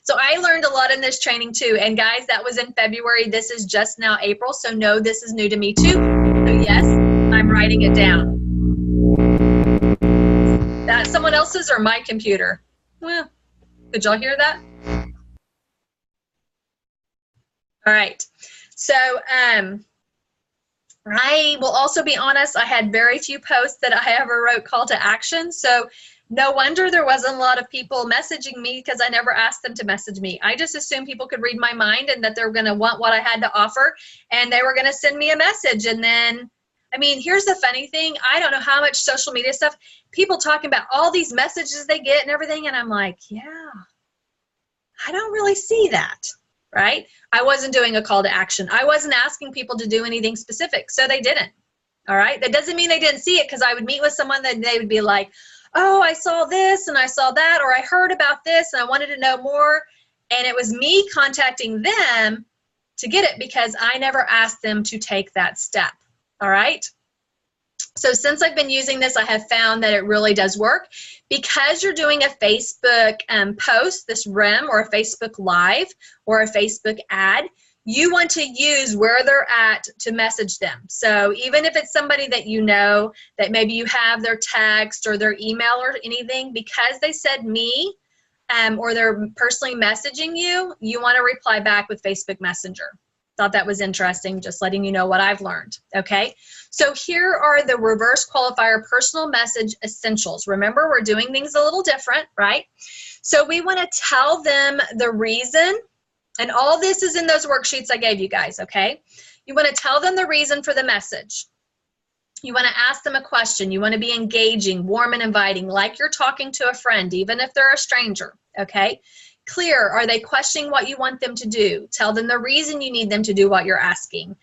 So I learned a lot in this training too. And guys, that was in February. This is just now April. So no, this is new to me too. So yes, I'm writing it down. That's someone else's or my computer? Well, did y'all hear that? All right. So I will also be honest, I had very few posts that I ever wrote call to action. So no wonder there wasn't a lot of people messaging me, because I never asked them to message me. I just assumed people could read my mind and that they were going to want what I had to offer and they were going to send me a message. And then, I mean, here's the funny thing. I don't know how much social media stuff, people talking about all these messages they get and everything. And I'm like, yeah, I don't really see that, right? I wasn't doing a call to action. I wasn't asking people to do anything specific, so they didn't. All right. That doesn't mean they didn't see it, because I would meet with someone that they would be like, oh, I saw this and I saw that, or I heard about this and I wanted to know more. And it was me contacting them to get it, because I never asked them to take that step. All right. So since I've been using this, I have found that it really does work. Because you're doing a Facebook post, this REM, or a Facebook Live, or a Facebook ad, you want to use where they're at to message them. So even if it's somebody that you know, that maybe you have their text or their email or anything, because they said me, or they're personally messaging you, you want to reply back with Facebook Messenger. Thought that was interesting, just letting you know what I've learned. Okay, so here are the reverse qualifier personal message essentials. Remember, we're doing things a little different, right? So we want to tell them the reason, and all this is in those worksheets I gave you guys, okay? You want to tell them the reason for the message. You want to ask them a question. You want to be engaging, warm and inviting, like you're talking to a friend, even if they're a stranger, okay? Clear. Are they questioning what you want them to do? Tell them the reason you need them to do what you're asking.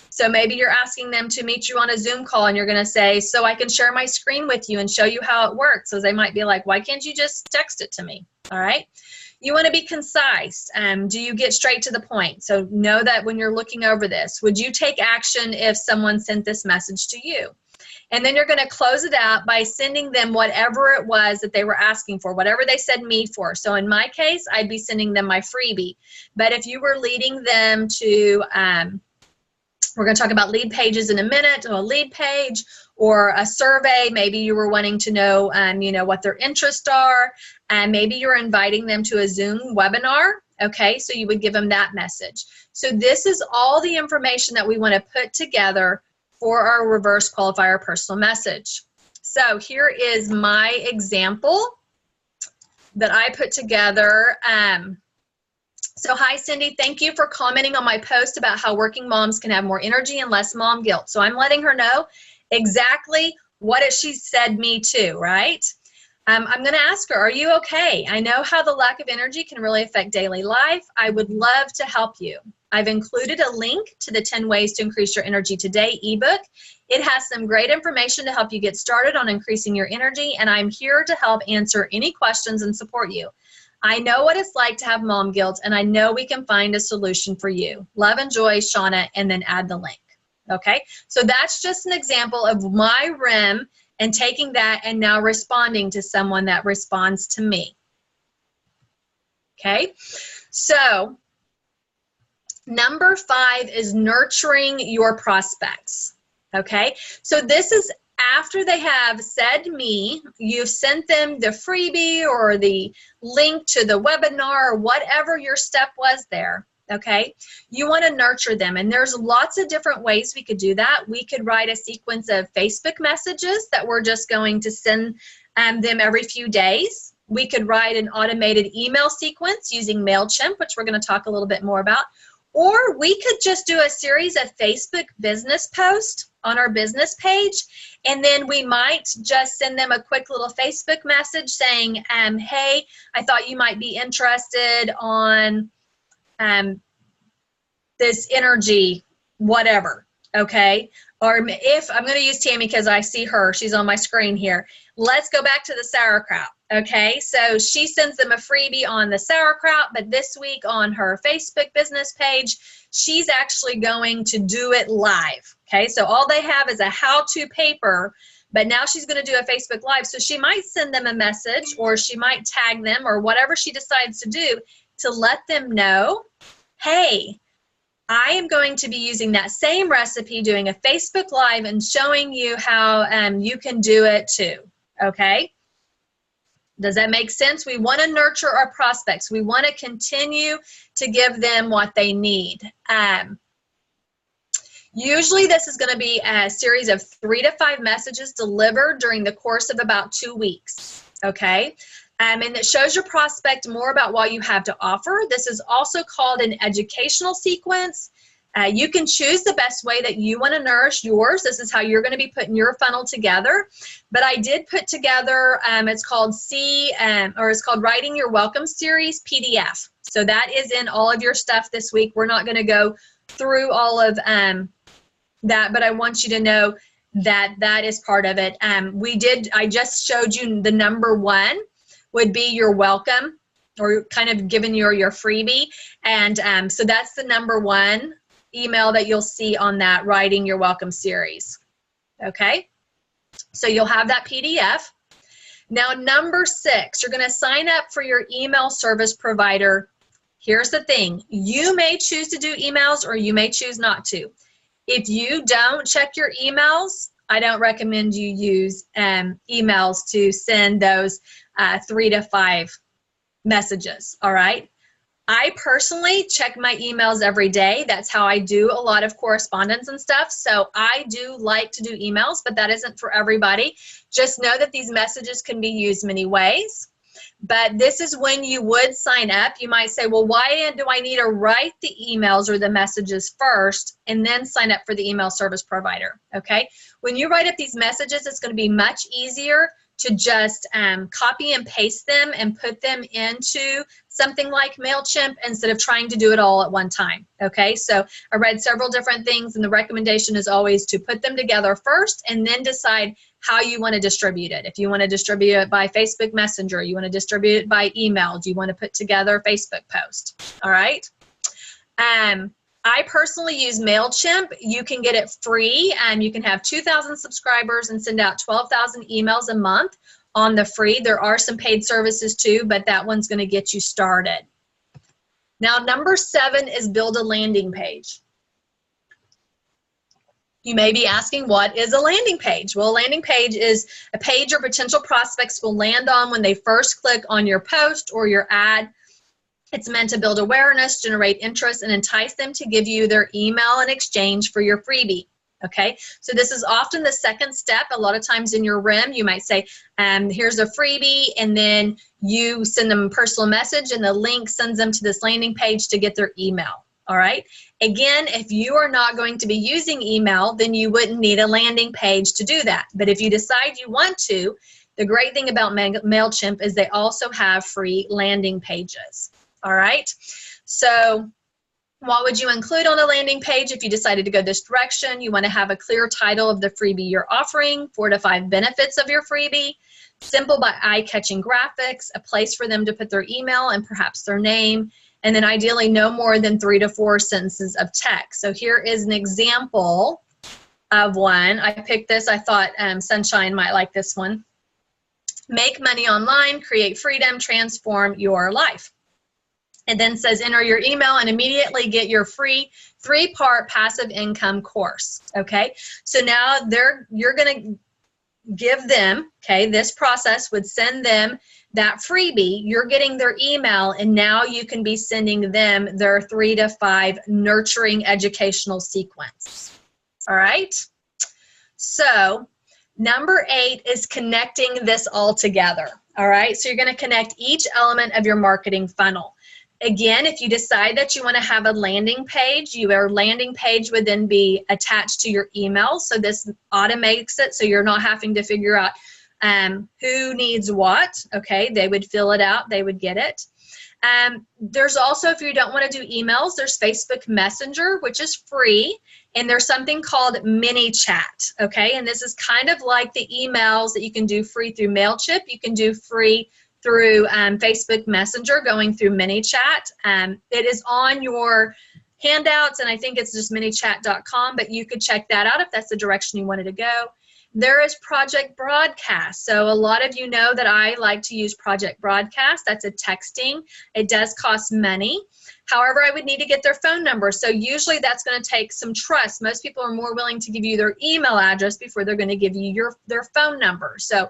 So maybe you're asking them to meet you on a Zoom call, and you're going to say, so I can share my screen with you and show you how it works. So they might be like, why can't you just text it to me? All right. You want to be concise. Do you get straight to the point? So know that when you're looking over this, would you take action if someone sent this message to you? And then you're going to close it out by sending them whatever it was that they were asking for, whatever they said me for. So in my case, I'd be sending them my freebie. But if you were leading them to, we're going to talk about lead pages in a minute, or a lead page or a survey. Maybe you were wanting to know, what their interests are. And maybe you're inviting them to a Zoom webinar. Okay, so you would give them that message. So this is all the information that we want to put together for our reverse qualifier personal message. So here is my example that I put together. So hi, Cindy. Thank you for commenting on my post about how working moms can have more energy and less mom guilt. So I'm letting her know exactly what she said me too, right? I'm going to ask her, are you okay? I know how the lack of energy can really affect daily life. I would love to help you. I've included a link to the 10 Ways to Increase Your Energy Today ebook. It has some great information to help you get started on increasing your energy, and I'm here to help answer any questions and support you. I know what it's like to have mom guilt, and I know we can find a solution for you. Love and joy, Shauna, and then add the link. Okay, so that's just an example of my REM and taking that and now responding to someone that responds to me. Okay, so number 5 is nurturing your prospects. Okay, so this is after they have said me, you've sent them the freebie or the link to the webinar or whatever your step was there. Okay, you want to nurture them, and there's lots of different ways we could do that. We could write a sequence of Facebook messages that we're just going to send them every few days. We could write an automated email sequence using MailChimp, which we're going to talk a little bit more about. Or we could just do a series of Facebook business posts on our business page, and then we might just send them a quick little Facebook message saying, hey, I thought you might be interested on this energy, whatever, okay? Or if, I'm going to use Tammy because I see her, she's on my screen here. Let's go back to the sauerkraut, okay? So she sends them a freebie on the sauerkraut, but this week on her Facebook business page, she's actually going to do it live, okay? So all they have is a how-to paper, but now she's going to do a Facebook Live. So she might send them a message, or she might tag them, or whatever she decides to do to let them know, hey, I am going to be using that same recipe, doing a Facebook Live and showing you how you can do it too, okay? Does that make sense? We want to nurture our prospects. We want to continue to give them what they need. Usually this is going to be a series of 3 to 5 messages delivered during the course of about 2 weeks, okay? And it shows your prospect more about what you have to offer. This is also called an educational sequence. You can choose the best way that you want to nourish yours. This is how you're going to be putting your funnel together. But I did put together, it's called it's called Writing Your Welcome Series PDF. So that is in all of your stuff this week. We're not going to go through all of that, but I want you to know that that is part of it. I just showed you the number 1 would be your welcome, or kind of giving your freebie. And so that's the number 1 email that you'll see on that Writing Your Welcome series. Okay, so you'll have that PDF. Now number 6, you're going to sign up for your email service provider. Here's the thing, you may choose to do emails or you may choose not to. If you don't check your emails, I don't recommend you use emails to send those 3 to 5 messages, all right? I personally check my emails every day. That's how I do a lot of correspondence and stuff. So I do like to do emails, but that isn't for everybody. Just know that these messages can be used many ways. But this is when you would sign up. You might say, well, why do I need to write the emails or the messages first and then sign up for the email service provider, okay? When you write up these messages, it's going to be much easier to just copy and paste them and put them into something like MailChimp instead of trying to do it all at one time. Okay, so I read several different things, and the recommendation is always to put them together first and then decide how you want to distribute it. If you want to distribute it by Facebook Messenger, you want to distribute it by email, do you want to put together a Facebook post? All right. I personally use MailChimp. You can get it free, and you can have 2,000 subscribers and send out 12,000 emails a month on the free. There are some paid services too, but that one's going to get you started. Now, number 7 is build a landing page. You may be asking, what is a landing page? Well, a landing page is a page your potential prospects will land on when they first click on your post or your ad. It's meant to build awareness, generate interest, and entice them to give you their email in exchange for your freebie. Okay, so this is often the second step. A lot of times in your RIM, you might say, here's a freebie, and then you send them a personal message, and the link sends them to this landing page to get their email. All right, again, if you are not going to be using email, then you wouldn't need a landing page to do that. But if you decide you want to, the great thing about MailChimp is they also have free landing pages. All right, so what would you include on a landing page if you decided to go this direction? You want to have a clear title of the freebie you're offering, 4 to 5 benefits of your freebie, simple but eye-catching graphics, a place for them to put their email and perhaps their name, and then ideally no more than 3 to 4 sentences of text. So here is an example of one. I picked this. I thought Sunshine might like this one. Make money online, create freedom, transform your life. It then says enter your email and immediately get your free 3-part passive income course. Okay, so now you're going to give them, okay, this process would send them that freebie. You're getting their email, and now you can be sending them their 3 to 5 nurturing educational sequence. All right, so number 8 is connecting this all together. All right, so you're going to connect each element of your marketing funnel. Again, if you decide that you want to have a landing page, your landing page would then be attached to your email. So this automates it, so you're not having to figure out who needs what. Okay, they would fill it out, they would get it. There's also, if you don't want to do emails, there's Facebook Messenger, which is free, and there's something called ManyChat. Okay, and this is kind of like the emails that you can do free through MailChimp. You can do free through Facebook Messenger, going through ManyChat. It is on your handouts, and I think it's just manychat.com, but you could check that out if that's the direction you wanted to go. There is Project Broadcast. So a lot of you know that I like to use Project Broadcast. That's a texting. It does cost money. However, I would need to get their phone number. So usually that's going to take some trust. Most people are more willing to give you their email address before they're going to give you their phone number. So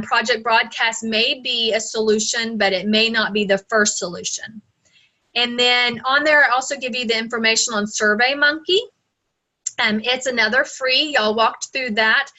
Project Broadcast may be a solution, but it may not be the first solution. And then on there, I also give you the information on SurveyMonkey. It's another free. Y'all walked through that.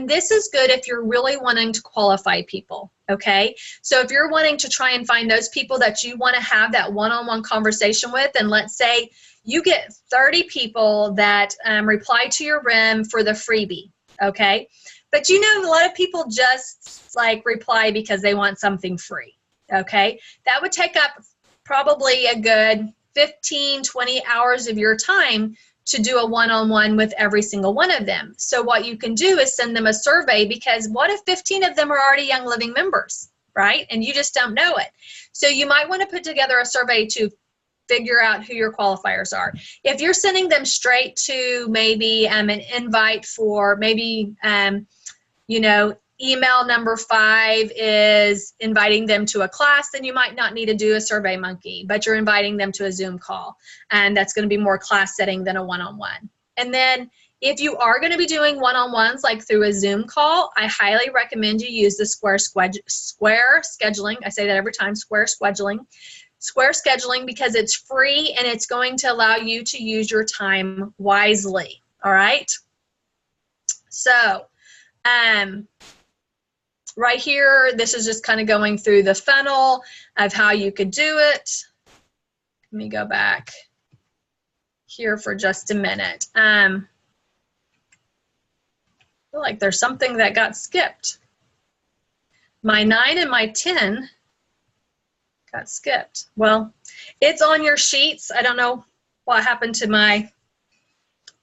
This is good if you're really wanting to qualify people, okay? So if you're wanting to try and find those people that you want to have that one-on-one conversation with, and let's say you get 30 people that reply to your RIM for the freebie, okay? But you know, a lot of people just like reply because they want something free, okay? That would take up probably a good 15, 20 hours of your time to do a one-on-one with every single one of them. So what you can do is send them a survey, because what if 15 of them are already Young Living members, right? And you just don't know it. So you might want to put together a survey to figure out who your qualifiers are. If you're sending them straight to maybe an invite for maybe, you know, email number 5 is inviting them to a class, then you might not need to do a SurveyMonkey, but you're inviting them to a Zoom call, and that's going to be more class setting than a one-on-one. And then if you are going to be doing one-on-ones like through a Zoom call, I highly recommend you use the Square Scheduling. I say that every time, Square Scheduling, because it's free and it's going to allow you to use your time wisely. All right. So, right here, this is just kind of going through the funnel of how you could do it. Let me go back here for just a minute. I feel like there's something that got skipped. My 9 and my 10 got skipped. Well, it's on your sheets. I don't know what happened to my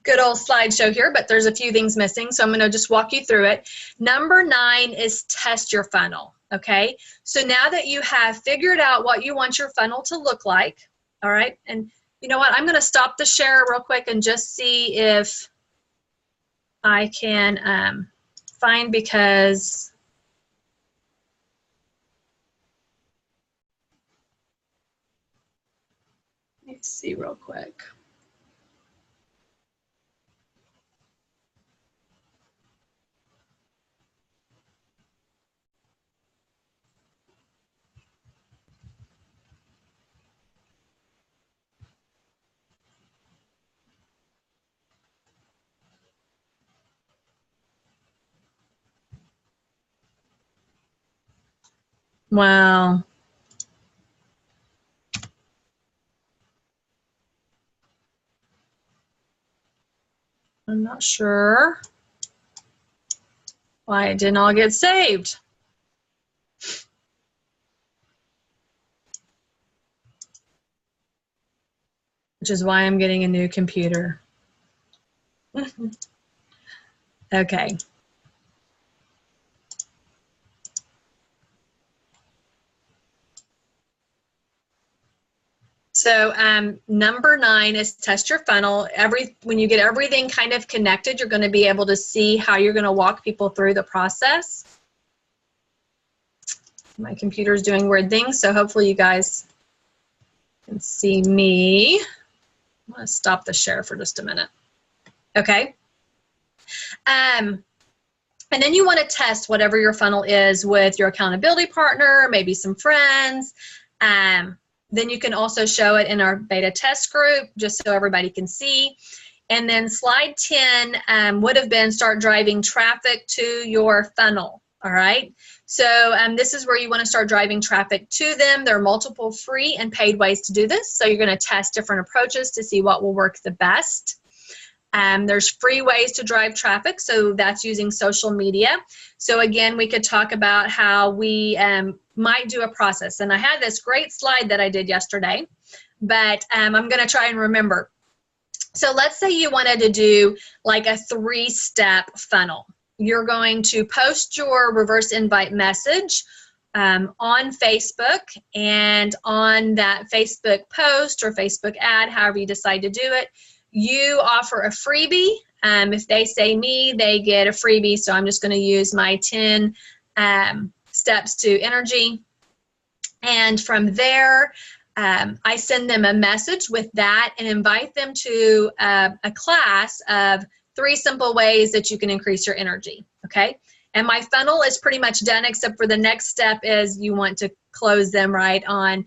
good old slideshow here, but there's a few things missing, so I'm going to just walk you through it. Number 9 is test your funnel, okay? So now that you have figured out what you want your funnel to look like, all right, and you know what, I'm going to stop the share real quick and just see if I can find, because let's see real quick. Wow. I'm not sure why it didn't all get saved. Which is why I'm getting a new computer. Okay. So number 9 is test your funnel. When you get everything kind of connected, you're going to be able to see how you're going to walk people through the process. My computer's doing weird things, so hopefully you guys can see me. I'm going to stop the share for just a minute. Okay. And then you want to test whatever your funnel is with your accountability partner, maybe some friends. Then you can also show it in our beta test group, just so everybody can see. And then slide 10 would have been start driving traffic to your funnel, all right? So this is where you want to start driving traffic to them. There are multiple free and paid ways to do this. So you're going to test different approaches to see what will work the best. There's free ways to drive traffic, so that's using social media. So again, we could talk about how we might do a process. And I had this great slide that I did yesterday, but I'm going to try and remember. So let's say you wanted to do like a 3-step funnel. You're going to post your reverse invite message on Facebook, and on that Facebook post or Facebook ad, however you decide to do it, you offer a freebie. If they say me, they get a freebie. So I'm just going to use my 10 steps to energy. And from there, I send them a message with that and invite them to a class of 3 simple ways that you can increase your energy. Okay. And my funnel is pretty much done, except for the next step is you want to close them right on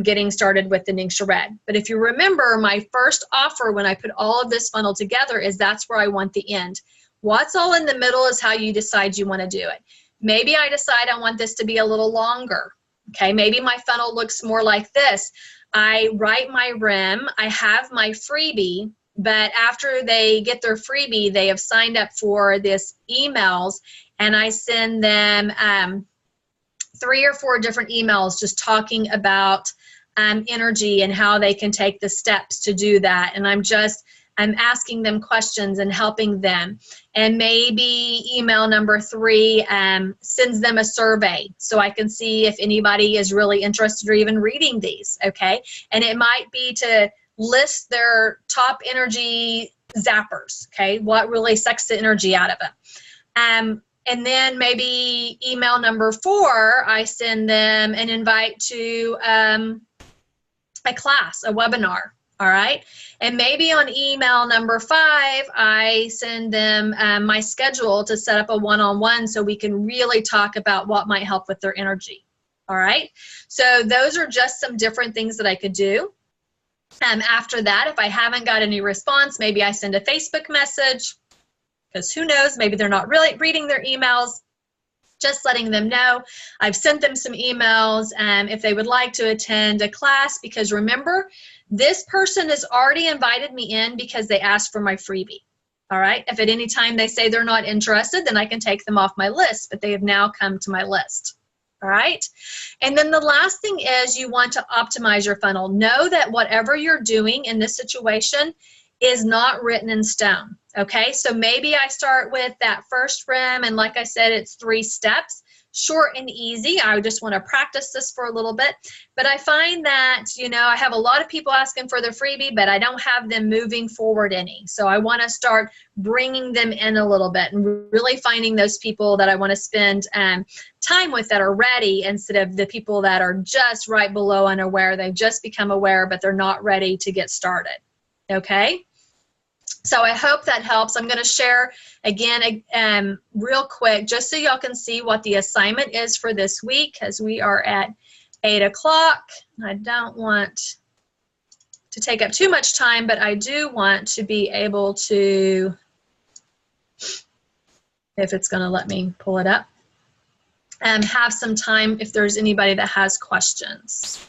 getting started with the Ningxia Red. But if you remember, my first offer when I put all of this funnel together is that's where I want the end. What's all in the middle is how you decide you want to do it. Maybe I decide I want this to be a little longer. Okay, maybe my funnel looks more like this. I write my REM, I have my freebie, but after they get their freebie, they have signed up for this emails, and I send them 3 or 4 different emails just talking about energy and how they can take the steps to do that. And I'm asking them questions and helping them. And maybe email number 3 sends them a survey so I can see if anybody is really interested or even reading these, okay? And it might be to list their top energy zappers, okay? What really sucks the energy out of them. And then maybe email number 4, I send them an invite to a class, a webinar, all right? And maybe on email number 5, I send them my schedule to set up a one-on-one so we can really talk about what might help with their energy, all right? So those are just some different things that I could do. After that, if I haven't got any response, maybe I send a Facebook message, because who knows, maybe they're not really reading their emails, just letting them know. I've sent them some emails if they would like to attend a class, because remember, this person has already invited me in because they asked for my freebie. All right, if at any time they say they're not interested, then I can take them off my list, but they have now come to my list. All right. And then the last thing is you want to optimize your funnel. Know that whatever you're doing in this situation is not written in stone. Okay. So maybe I start with that first rim, and like I said, it's 3 steps. Short and easy. I just want to practice this for a little bit. But I find that, you know, I have a lot of people asking for the freebie, but I don't have them moving forward any. So I want to start bringing them in a little bit and really finding those people that I want to spend time with that are ready, instead of the people that are just right below unaware. They've just become aware, but they're not ready to get started. Okay. So I hope that helps. I'm going to share again real quick, just so y'all can see what the assignment is for this week, as we are at 8 o'clock. I don't want to take up too much time, but I do want to be able to, if it's going to let me pull it up, have some time if there's anybody that has questions.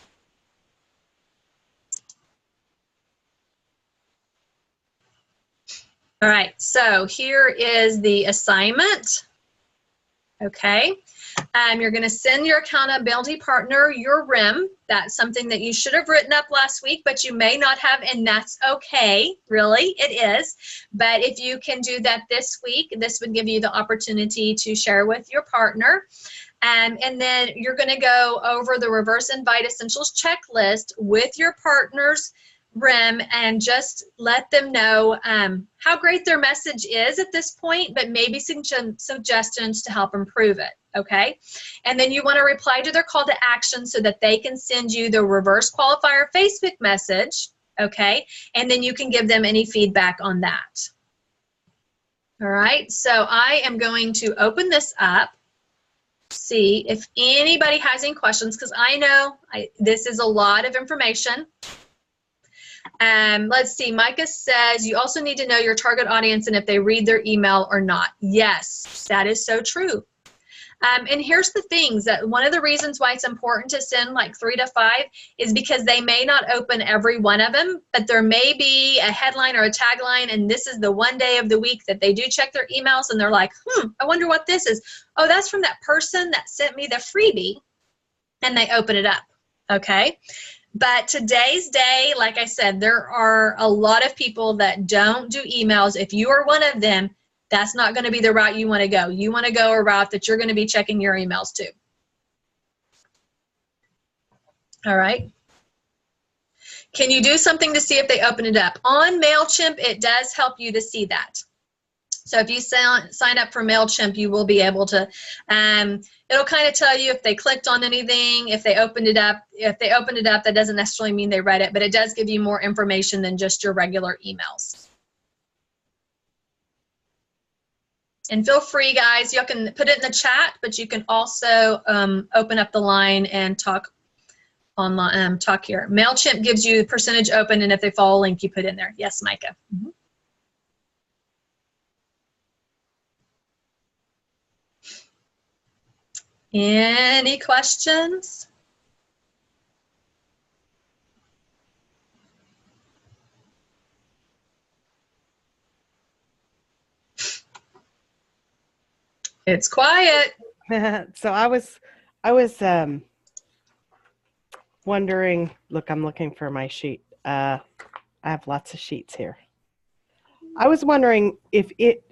All right, so here is the assignment. Okay, you're going to send your accountability partner your RIM. That's something that you should have written up last week, but you may not have, and that's okay. Really, it is. But if you can do that this week, this would give you the opportunity to share with your partner. And then you're going to go over the Reverse Invite Essentials checklist with your partner's RIM and just let them know how great their message is at this point, but maybe some suggestions to help improve it, okay? And then you want to reply to their call to action so that they can send you the reverse qualifier Facebook message, okay? And then you can give them any feedback on that. All right, so I am going to open this up, see if anybody has any questions, because I know this is a lot of information. Let's see, Micah says you also need to know your target audience and if they read their email or not. Yes, that is so true. And here's the things that one of the reasons why it's important to send like 3 to 5 is because they may not open every one of them, but there may be a headline or a tagline, and this is the one day of the week that they do check their emails and they're like, I wonder what this is. Oh, that's from that person that sent me the freebie, and they open it up, okay? But today's day, like I said, there are a lot of people that don't do emails. If you are one of them, that's not going to be the route you want to go. You want to go a route that you're going to be checking your emails too. All right. Can you do something to see if they open it up? On MailChimp, it does help you to see that. So if you sign up for MailChimp, you will be able to, it'll kind of tell you if they clicked on anything, if they opened it up. If they opened it up, that doesn't necessarily mean they read it, but it does give you more information than just your regular emails. And feel free, guys, you can put it in the chat, but you can also open up the line and talk online, talk here. MailChimp gives you percentage open, and if they follow a link, you put in there. Yes, Micah. Mm-hmm. Any questions? It's quiet. So I was wondering, look, I'm looking for my sheet. I have lots of sheets here. I was wondering if it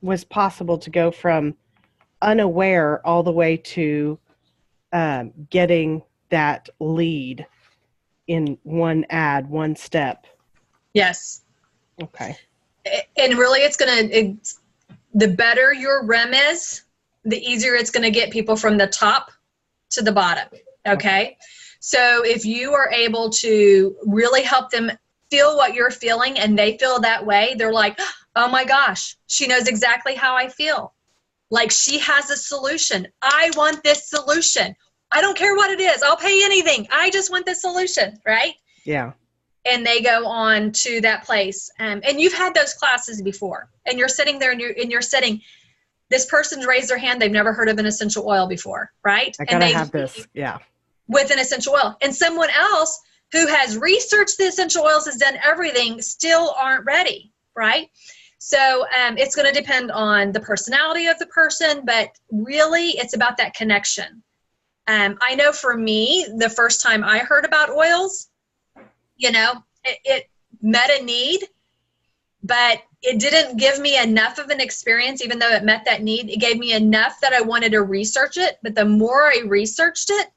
was possible to go from unaware all the way to getting that lead in one ad, one step. Yes. Okay. And really, the better your REM is, the easier it's going to get people from the top to the bottom. Okay. So if you are able to really help them feel what you're feeling and they feel that way, they're like, oh my gosh, she knows exactly how I feel. Like she has a solution. I want this solution. I don't care what it is. I'll pay anything. I just want this solution, right? Yeah. And they go on to that place. And you've had those classes before. And you're sitting there and you're sitting, this person's raised their hand. They've never heard of an essential oil before, right? I gotta have this, yeah. With an essential oil. And someone else who has researched the essential oils, has done everything, still aren't ready, right? So it's going to depend on the personality of the person, but really it's about that connection. I know for me, the first time I heard about oils, it met a need, but it didn't give me enough of an experience. Even though it met that need, it gave me enough that I wanted to research it. But the more I researched it,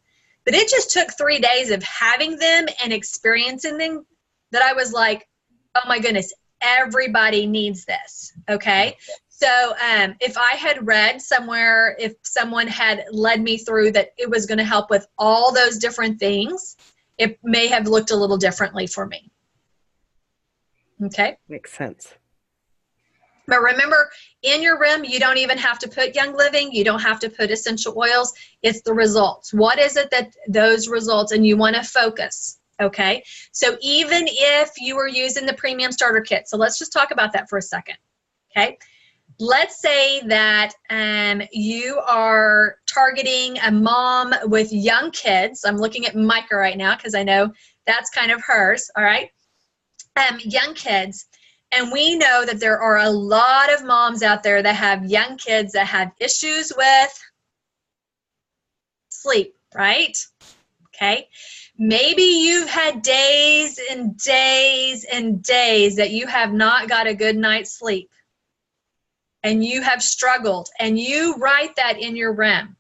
but it just took 3 days of having them and experiencing them that I was like, oh my goodness, everybody needs this. Okay. So if I had read somewhere, if someone had led me through that it was going to help with all those different things, it may have looked a little differently for me. Okay. Makes sense. But remember, in your REM, you don't even have to put Young Living. You don't have to put essential oils. It's the results. What is it that those results, and you want to focus. Okay. So even if you were using the premium starter kit, so let's just talk about that for a second. Okay. Let's say that you are targeting a mom with young kids. I'm looking at Micah right now because I know that's kind of hers. All right. Young kids. And we know that there are a lot of moms out there that have young kids that have issues with sleep, right? Okay. Maybe you've had days and days and days that you have not got a good night's sleep. And you have struggled, and you write that in your REM.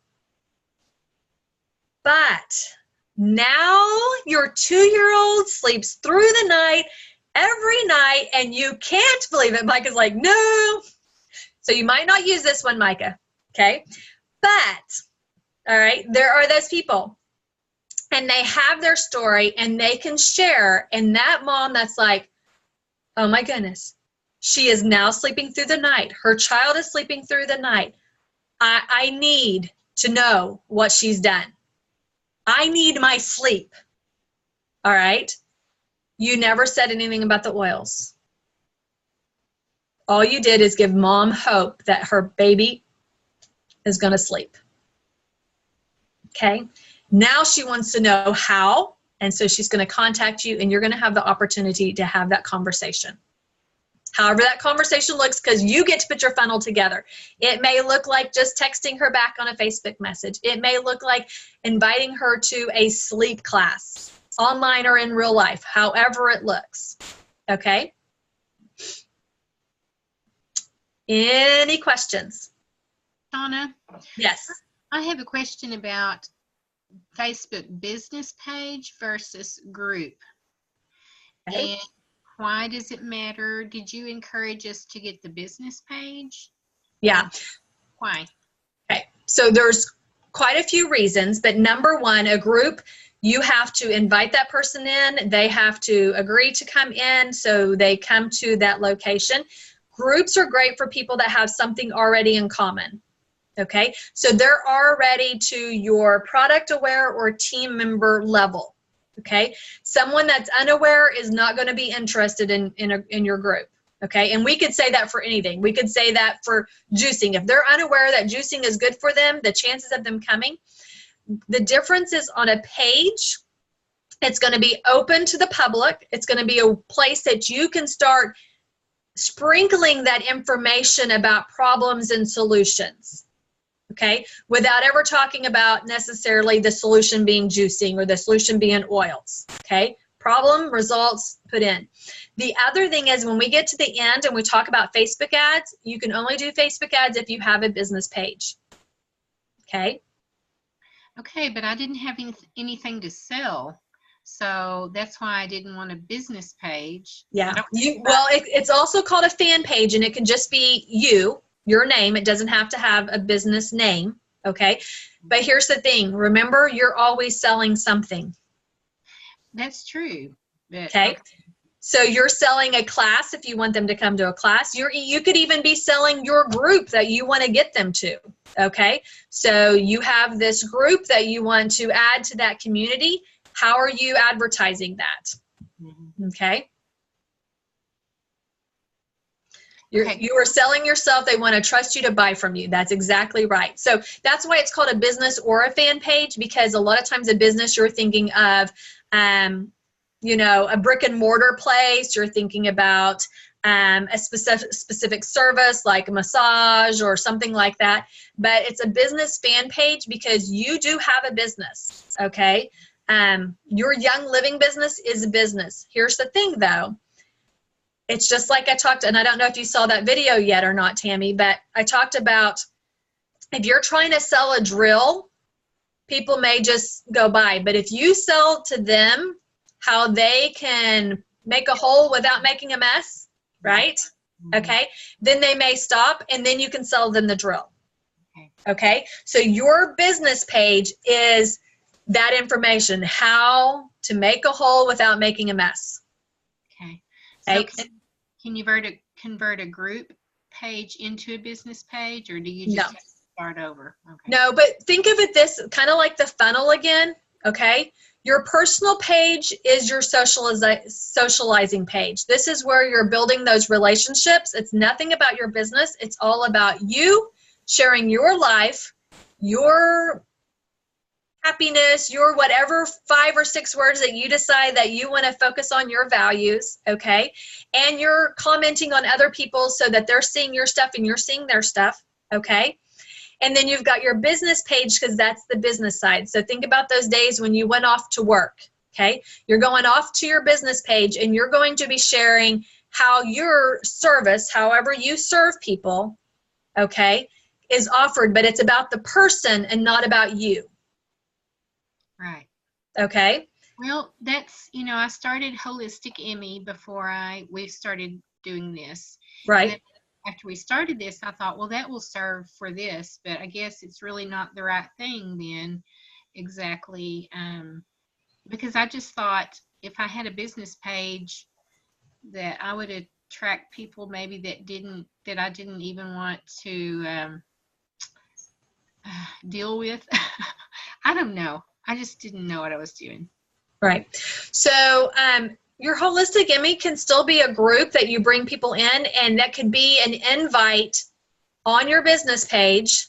But now your 2-year-old sleeps through the night every night, and you can't believe it. Micah's like, no. So you might not use this one, Micah. Okay. But, all right, there are those people, and they have their story, and they can share. And that mom that's like, oh my goodness, she is now sleeping through the night. Her child is sleeping through the night. I need to know what she's done. I need my sleep. All right. You never said anything about the oils. All you did is give mom hope that her baby is going to sleep. Okay. Now she wants to know how. And so she's going to contact you, and you're going to have the opportunity to have that conversation. However that conversation looks, because you get to put your funnel together. It may look like just texting her back on a Facebook message. It may look like inviting her to a sleep class, online or in real life, however it looks. Okay? Any questions? Shauna? Yes. I have a question about Facebook business page versus group. Okay. And why does it matter? Did you encourage us to get the business page? Yeah. Why? Okay. So there's quite a few reasons, but number one, a group, you have to invite that person in. They have to agree to come in, so they come to that location. Groups are great for people that have something already in common. Okay. So they're already to your product aware or team member level. Okay. Someone that's unaware is not going to be interested in your group. Okay. And we could say that for anything. We could say that for juicing. If they're unaware that juicing is good for them, the chances of them coming, the difference is on a page, it's going to be open to the public. It's going to be a place that you can start sprinkling that information about problems and solutions. Okay, without ever talking about necessarily the solution being juicing or the solution being oils. Okay, problem, results, put in. The other thing is, when we get to the end and we talk about Facebook ads, you can only do Facebook ads if you have a business page. Okay. Okay, but I didn't have anything to sell, so that's why I didn't want a business page. Yeah. It's also called a fan page, and it can just be your name. It doesn't have to have a business name. Okay. But here's the thing. Remember, you're always selling something. That's true. Okay. So you're selling a class if you want them to come to a class. You could even be selling your group that you want to get them to. Okay. So you have this group that you want to add to that community. How are you advertising that? Okay. You are selling yourself. They want to trust you to buy from you. That's exactly right. So that's why it's called a business or a fan page, because a lot of times a business, you're thinking of, a brick and mortar place. You're thinking about a specific service like a massage or something like that. But it's a business fan page because you do have a business, okay? Your Young Living business is a business. Here's the thing, though. It's just like I talked, and I don't know if you saw that video yet or not, Tammy, but I talked about if you're trying to sell a drill, people may just go by. But if you sell to them how they can make a hole without making a mess, right? Okay, then they may stop, and then you can sell them the drill. Okay, so your business page is that information, how to make a hole without making a mess. Okay. So Okay. can you convert a group page into a business page, or do you just No. have to start over? Okay. No, but think of it this kind of like the funnel again, okay? Your personal page is your socializing page. This is where you're building those relationships. It's nothing about your business. It's all about you sharing your life, your happiness, your whatever 5 or 6 words that you decide that you want to focus on, your values, okay? And you're commenting on other people so that they're seeing your stuff and you're seeing their stuff, okay? And then you've got your business page because that's the business side. So think about those days when you went off to work, okay? You're going off to your business page and you're going to be sharing how your service, however you serve people, okay, is offered, but it's about the person and not about you, Right. okay? Well, that's, I started Holistic Emmy before we started doing this. Right. And after we started this, I thought, well, that will serve for this, but I guess it's really not the right thing then, exactly, because I just thought if I had a business page that I would attract people maybe that I didn't even want to deal with. I don't know. I just didn't know what I was doing. Right. So your Holistic Emmy can still be a group that you bring people in, and that could be an invite on your business page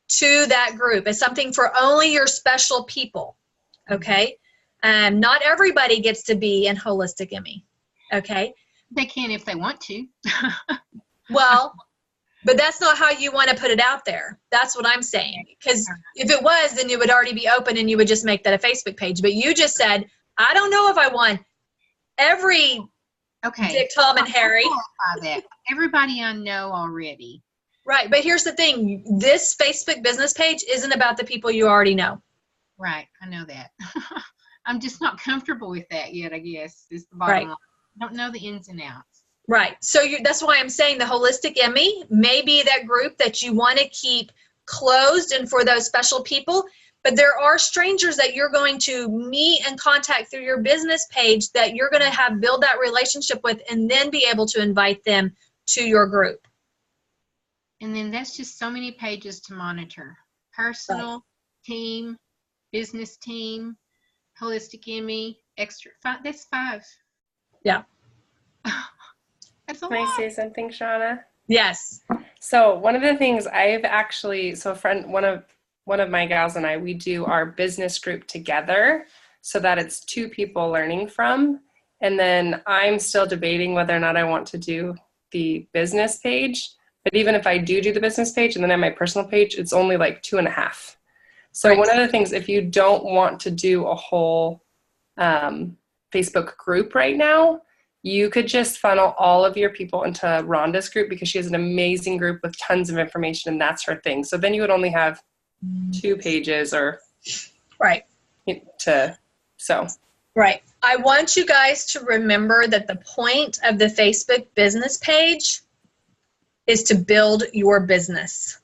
to that group. It's something for only your special people, okay? Not everybody gets to be in Holistic Emmy, okay? They can if they want to. Well, but that's not how you want to put it out there. That's what I'm saying. Because if it was, then it would already be open and you would just make that a Facebook page. But you just said, I don't know if I want every Dick, Tom, and Harry. That. Everybody I know already. Right. But here's the thing. This Facebook business page isn't about the people you already know. Right. I know that. I'm just not comfortable with that yet, I guess, is the bottom line. I don't know the ins and outs. Right. So that's why I'm saying the Holistic Emmy may be that group that you want to keep closed and for those special people. But there are strangers that you're going to meet and contact through your business page that you're going to build that relationship with and then be able to invite them to your group. And then that's just so many pages to monitor. Personal, team, business team, Holistic Emmy, extra. That's 5. Yeah. That's a Can I lot. say something, Shauna? Yes. So one of the things I've actually, one of my gals and I, we do our business group together so that it's 2 people learning from. And then I'm still debating whether or not I want to do the business page. But even if I do the business page and then I have my personal page, it's only like 2.5. So one of the things, if you don't want to do a whole Facebook group right now, you could just funnel all of your people into Rhonda's group because she has an amazing group with tons of information and that's her thing. So then you would only have 2 pages or Right. Right. I want you guys to remember that the point of the Facebook business page is to build your business.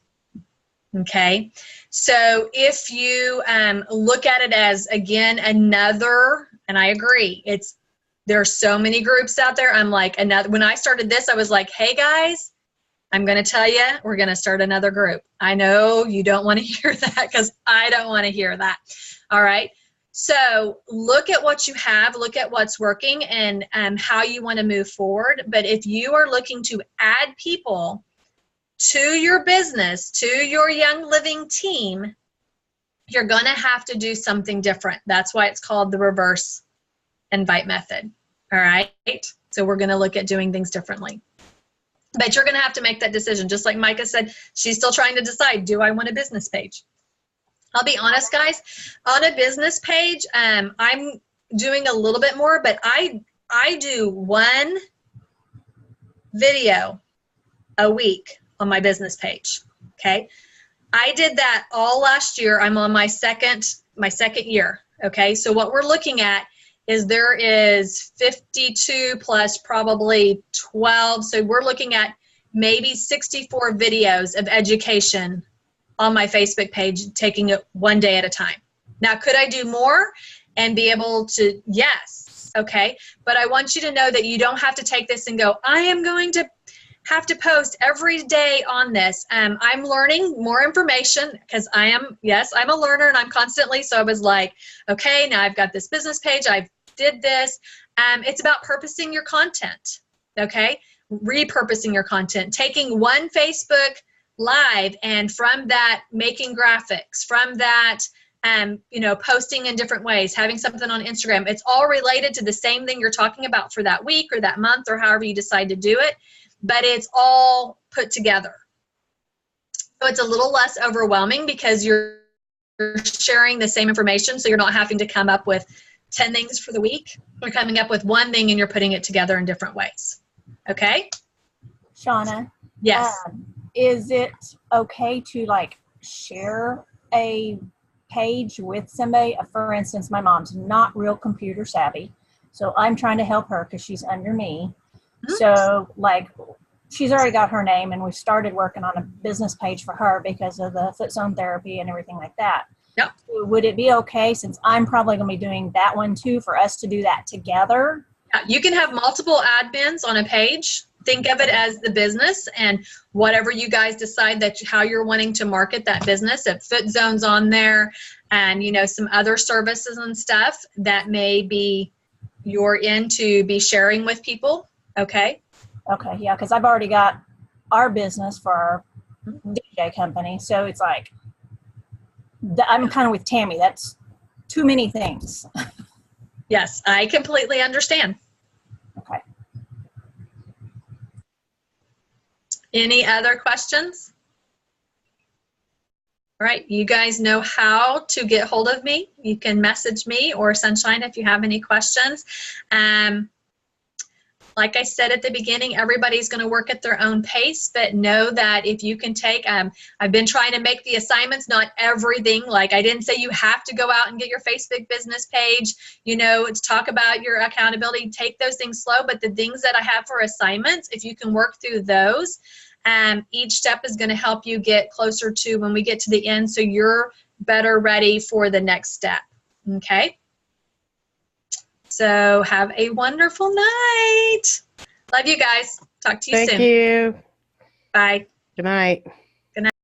Okay. So if you look at it as, again, another, and I agree, there are so many groups out there. I'm like, when I started this, I was like, hey guys, I'm going to tell you, we're going to start another group. I know you don't want to hear that because I don't want to hear that. All right. So look at what you have, look at what's working and how you want to move forward. But if you are looking to add people to your business, to your Young Living team, you're going to have to do something different. That's why it's called the reverse invite method. All right. So we're going to look at doing things differently. But you're going to have to make that decision. Just like Micah said, she's still trying to decide, do I want a business page? I'll be honest, guys, on a business page, I'm doing a little bit more, but I do one video a week on my business page. Okay. I did that all last year. I'm on my second year. Okay. So what we're looking at is there is 52 plus probably 12. So we're looking at maybe 64 videos of education on my Facebook page, taking it one day at a time. Now, could I do more and be able to? Yes. Okay. But I want you to know that you don't have to take this and go, I am going to have to post every day on this. I'm learning more information because I'm a learner and I'm constantly. So I was like, okay, now I've got this business page. I did this. It's about purposing your content. Okay. Repurposing your content, taking one Facebook Live and from that making graphics, from that, posting in different ways, having something on Instagram. It's all related to the same thing you're talking about for that week or that month or however you decide to do it. But it's all put together. So it's a little less overwhelming because you're sharing the same information, so you're not having to come up with 10 things for the week. You're coming up with one thing and you're putting it together in different ways. Okay? Shauna? Yes. Is it okay to share a page with somebody? For instance, my mom's not real computer savvy, so I'm trying to help her because she's under me. So she's already got her name and we started working on a business page for her because of the foot zone therapy and everything like that. Yep. Would it be okay, since I'm probably going to be doing that one too, for us to do that together? You can have multiple admins on a page. Think of it as the business and whatever you guys decide that how you're wanting to market that business. If Foot Zone's on there and, some other services and stuff that may be you're in to be sharing with people. Okay. Okay. Yeah. Cause I've already got our business for our DJ company. So it's I'm kind of with Tammy. That's too many things. Yes. I completely understand. Okay. Any other questions? All right. You guys know how to get hold of me. You can message me or Sunshine if you have any questions. Like I said at the beginning, everybody's going to work at their own pace, but know that if you can take, I've been trying to make the assignments, not everything. Like I didn't say you have to go out and get your Facebook business page, to talk about your accountability, take those things slow. But the things that I have for assignments, if you can work through those, each step is going to help you get closer to when we get to the end. So you're better ready for the next step. Okay. So have a wonderful night. Love you guys. Talk to you soon. Thank you. Bye. Good night.